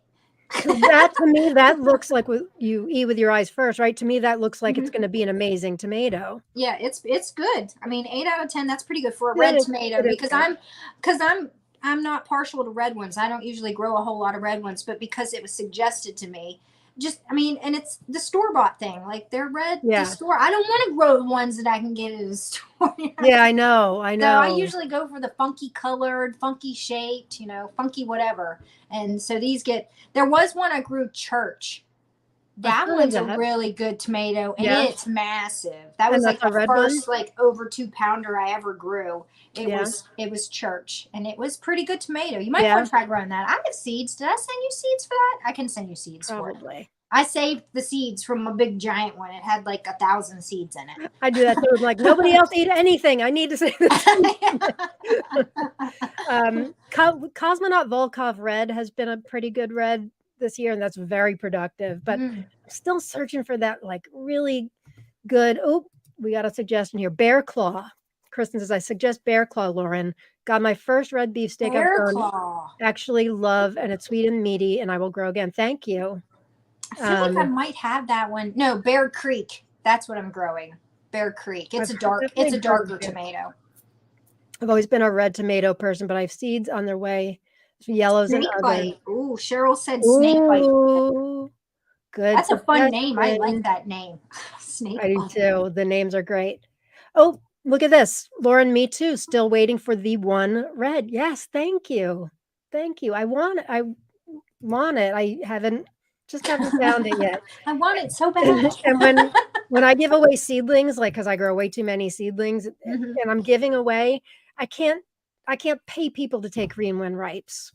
That to me, that looks like what you eat with your eyes first, right? To me, that looks like it's going to be an amazing tomato. Yeah, it's good. I mean, 8 out of 10. That's pretty good for a red tomato because I'm not partial to red ones. I don't usually grow a whole lot of red ones, but because it was suggested to me, and it's the store-bought thing. Like they're red, the store. I don't want to grow the ones that I can get at a store. Yeah, I know. So I usually go for the funky colored, funky shaped, funky whatever. And so there was one I grew, Church. That one's a really good tomato, and it's massive. That was like the first over 2-pounder I ever grew. It was Church, and it was pretty good tomato. You might want to try growing that. I have seeds. Did I send you seeds for that? I can send you seeds for it. I saved the seeds from a big giant one. It had like 1,000 seeds in it. I do that too. I'm like, nobody else eat anything. I need to save this. Cosmonaut Volkov red has been a pretty good red this year, and that's very productive, but I'm still searching for that like really good. Oh, we got a suggestion here. Bear Claw. Kristen says, I suggest Bear Claw, Lauren. Got my first red beef steak I've grown. Actually love, and it's sweet and meaty, and I will grow again. Thank you. I feel like I might have that one. No, Bear Creek. That's what I'm growing. Bear Creek. It's a darker tomato. I've always been a red tomato person, but I have seeds on their way. Yellows and others. Ooh, Cheryl said snakebite. Good. That's a fun name. I like that name. Snakebite. I do too. The names are great. Oh, look at this. Lauren, me too. Still waiting for the one red. Yes, thank you. Thank you. I want it. I haven't found it yet. I want it so bad. And when I give away seedlings, like because I grow way too many seedlings, and I'm giving away, I can't pay people to take green when ripes.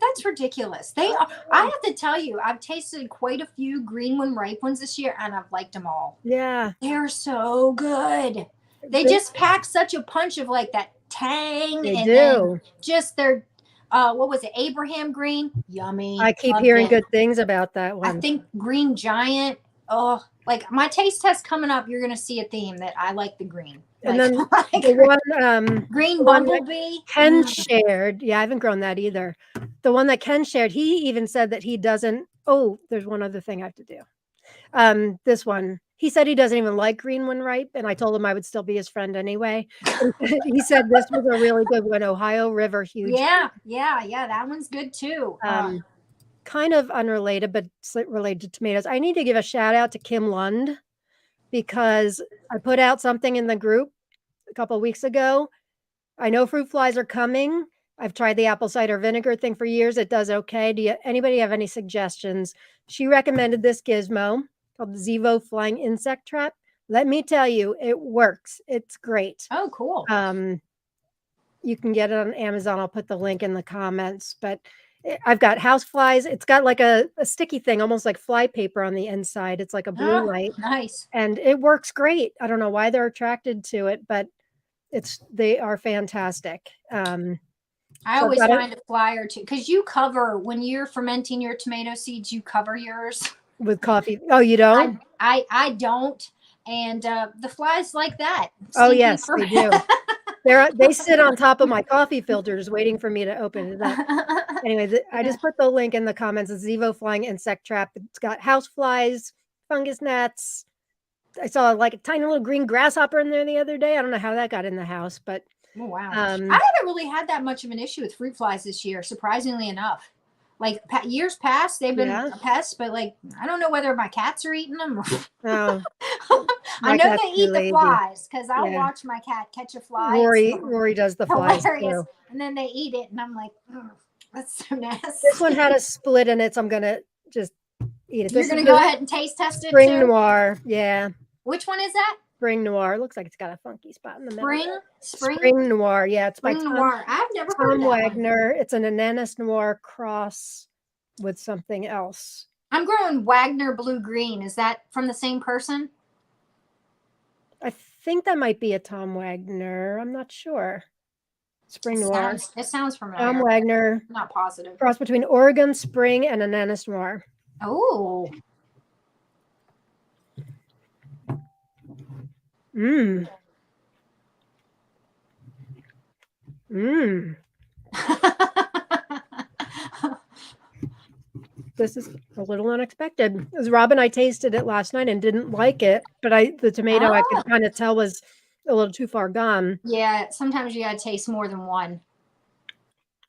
That's ridiculous. They are. I have to tell you, I've tasted quite a few green when ripe ones this year, and I've liked them all. Yeah, they're so good. They just pack such a punch of like that tang. They do. Just their what was it? Abraham green. Yummy. I keep hearing good things about that one. I think Green Giant. Oh, like my taste test coming up, you're gonna see a theme that I like the green. And then the one Green Bumblebee Ken shared. Yeah, I haven't grown that either. The one that Ken shared, he even said that he doesn't. Oh, there's one other thing I have to do. This one. He said he doesn't even like green when ripe, and I told him I would still be his friend anyway. He said this was a really good one. Ohio River, huge. Yeah. That one's good too. Kind of unrelated, but related to tomatoes. I need to give a shout out to Kim Lund because I put out something in the group a couple of weeks ago. I know fruit flies are coming. I've tried the apple cider vinegar thing for years. It does okay. Anybody have any suggestions? She recommended this gizmo called the Zevo Flying Insect Trap. Let me tell you, it works. It's great. Oh, cool. You can get it on Amazon. I'll put the link in the comments. But I've got house flies. It's got like a sticky thing, almost like fly paper on the inside. It's like a blue light. Nice. And it works great. I don't know why they're attracted to it, but they are fantastic. I always find a fly or two because you cover when you're fermenting your tomato seeds, you cover yours with coffee. Oh, you don't? I don't. And the flies like that. Oh, yes, they do. They sit on top of my coffee filters waiting for me to open it up. Anyway, I just put the link in the comments. It's Zevo Flying Insect Trap. It's got house flies, fungus gnats. I saw like a tiny little green grasshopper in there the other day. I don't know how that got in the house, but oh, wow. I haven't really had that much of an issue with fruit flies this year, surprisingly enough. Like years past, they've been a pest, but like I don't know whether my cats are eating them. Or I know they eat the flies because I'll watch my cat catch a fly. Rory does the flies too. And then they eat it, and I'm like, that's so nasty. This one had a split in it, so I'm gonna just eat it. You're going to go ahead and taste test it too? Spring Noir, yeah. Which one is that? Spring Noir. It looks like it's got a funky spot in the middle. Spring Noir, yeah. It's Spring by Noir. I've never heard of that Wagner. One. It's an Ananas Noir cross with something else. I'm growing Wagner Blue Green. Is that from the same person? I think that might be a Tom Wagner. I'm not sure. Spring Noir. It sounds familiar. Tom Wagner. I'm not positive. Cross between Oregon Spring and Ananas Noir. Oh. Mmm. Mmm. This is a little unexpected. As Rob and I tasted it last night and didn't like it, but the tomato I could kind of tell was a little too far gone. Yeah, sometimes you gotta taste more than one.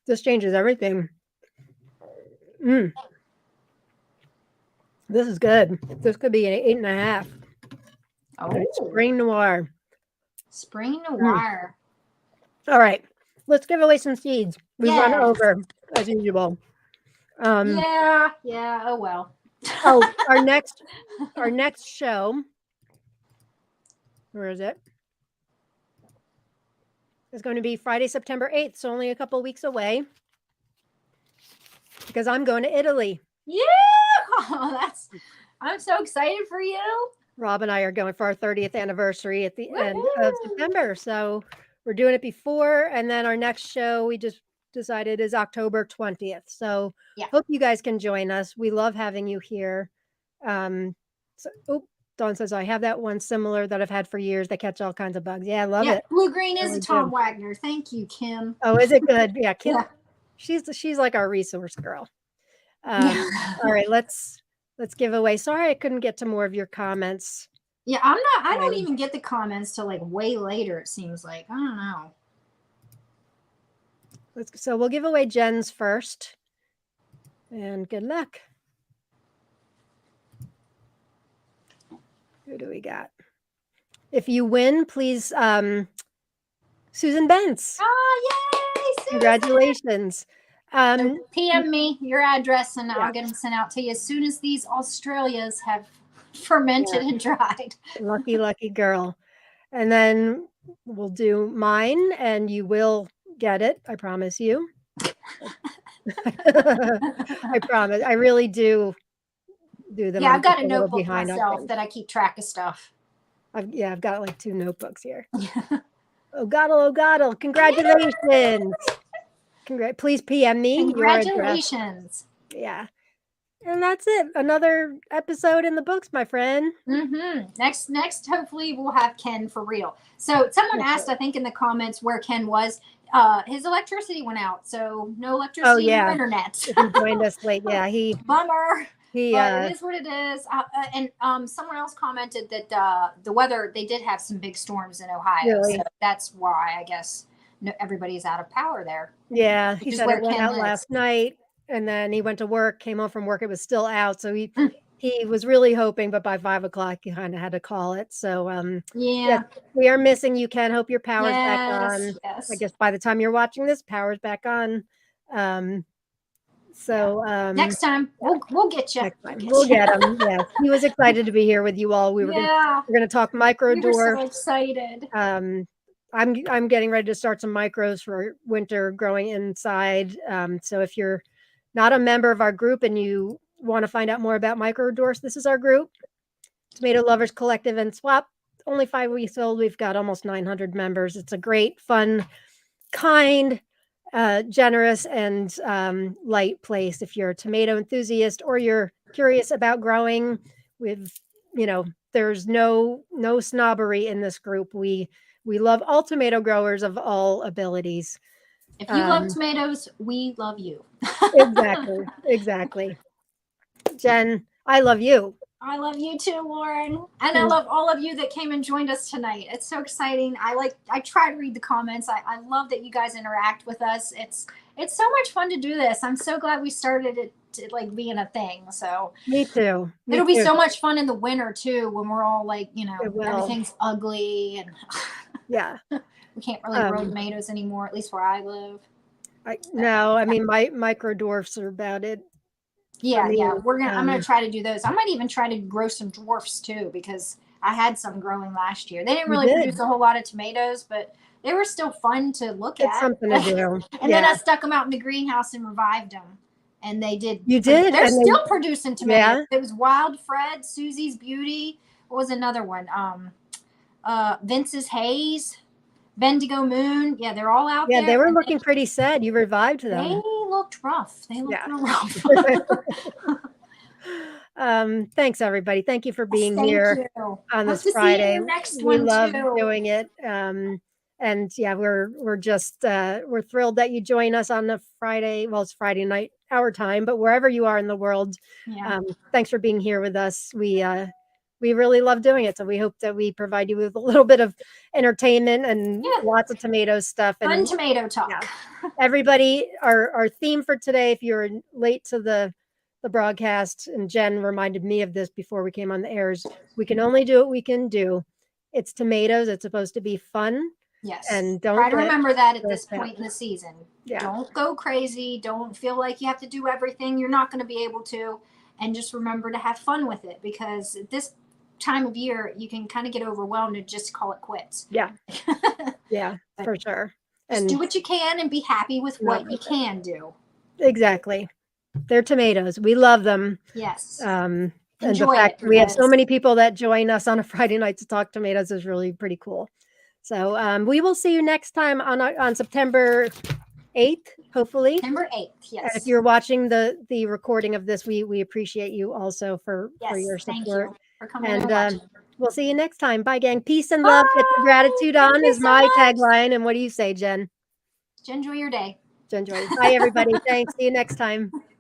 This changes everything. Mmm. This is good. This could be an 8.5. Oh, Spring Noir. Spring Noir. All right, let's give away some seeds. We run over as usual. Yeah. Oh well. Our next show. Where is it? It's going to be Friday, September 8th. So only a couple weeks away. Because I'm going to Italy. Yeah. I'm so excited for you. Rob and I are going for our 30th anniversary at the end of September. So we're doing it before. And then our next show we just decided is October 20th. So hope you guys can join us. We love having you here. Dawn says, I have that one similar that I've had for years that catch all kinds of bugs. Yeah, I love it. Blue Green is a Tom Wagner. Thank you, Kim. Oh, is it good? Yeah, Kim. Yeah. She's like our resource girl. All right, let's give away. Sorry I couldn't get to more of your comments. Yeah, I don't even get the comments till like way later, it seems like. I don't know. So we'll give away Jen's first. And good luck. Who do we got? If you win, please, Susan Bentz. Oh, yay! Susan. Congratulations. PM me your address and I'll get them sent out to you as soon as these Australias have fermented and dried. Lucky girl. And then we'll do mine and you will get it. I promise you. I promise. I really do them. Yeah, I've got a notebook myself that I keep track of stuff. I've got like 2 notebooks here. Oh, Goddle. Congratulations. Please PM me. Congratulations. Yeah. And that's it. Another episode in the books, my friend. Next, hopefully we'll have Ken for real. So someone asked, I think in the comments where Ken was. His electricity went out, so no electricity or internet. If he joined us late, bummer. But it is what it is. And someone else commented that the weather, they did have some big storms in Ohio, so that's why I guess everybody's out of power there. Yeah, he said it went out last night, and then he went to work, came home from work, it was still out, so he was really hoping, but by 5 o'clock he kind of had to call it. So we are missing you, Ken. Hope your power's back on. Yes. I guess by the time you're watching this, power's back on. Next time we'll get you. We'll get him. Yeah, he was excited to be here with you all. We're going to talk micro dwarf. We were so excited. I'm getting ready to start some micros for winter growing inside. So if you're not a member of our group and you want to find out more about micro dwarfs, this is our group, Tomato Lovers Collective and Swap. Only 5 weeks old. We've got almost 900 members. It's a great, fun, kind, generous, and light place. If you're a tomato enthusiast or you're curious about growing, there's no snobbery in this group. We love all tomato growers of all abilities. If you love tomatoes, we love you. Exactly. Jen, I love you. I love you too, Lauren. And I love all of you that came and joined us tonight. It's so exciting. I try to read the comments. I love that you guys interact with us. It's so much fun to do this. I'm so glad we started it to like being a thing. So me too. It'll be so much fun in the winter too, when we're all like, everything's ugly and we can't really grow tomatoes anymore, at least where I live. No, I mean my micro dwarfs are about it. Yeah, I'm gonna try to do those. I might even try to grow some dwarfs too, because I had some growing last year. They didn't really produce a whole lot of tomatoes, but they were still fun to look at. It's something to do. And then I stuck them out in the greenhouse and revived them. And they did. You did? They're still producing tomatoes. Yeah. It was Wild Fred, Susie's Beauty. What was another one? Vince's Haze, Bendigo Moon. Yeah, they're all out there. Yeah, they were looking pretty sad. You revived them. They looked rough. They looked real rough. Thanks, everybody. Thank you for being here on this Friday. We love doing it. And yeah, we're just we're thrilled that you join us on the Friday. Well, it's Friday night, our time, but wherever you are in the world, thanks for being here with us. We really love doing it. So we hope that we provide you with a little bit of entertainment and lots of tomato stuff. And fun tomato talk. Yeah. Everybody, our theme for today, if you're late to the broadcast, and Jen reminded me of this before we came on the airs, we can only do what we can do. It's tomatoes. It's supposed to be fun. Yes. And don't try to remember that at this point in the season. Yeah. Don't go crazy. Don't feel like you have to do everything. You're not going to be able to. And just remember to have fun with it, because at this time of year, you can kind of get overwhelmed and just call it quits. Yeah. Yeah, for sure. And do what you can and be happy with what you can do. Exactly. They're tomatoes. We love them. Yes. And the fact we have so many people that join us on a Friday night to talk tomatoes is really pretty cool. So we will see you next time on September 8th, hopefully. September 8th, yes. And if you're watching the recording of this, we appreciate you also for your support. Thank you for coming and we'll see you next time. Bye, gang. Peace and love. Get the gratitude on is my tagline. And what do you say, Jen? Enjoy your day. Enjoy. Bye, everybody. Thanks. See you next time.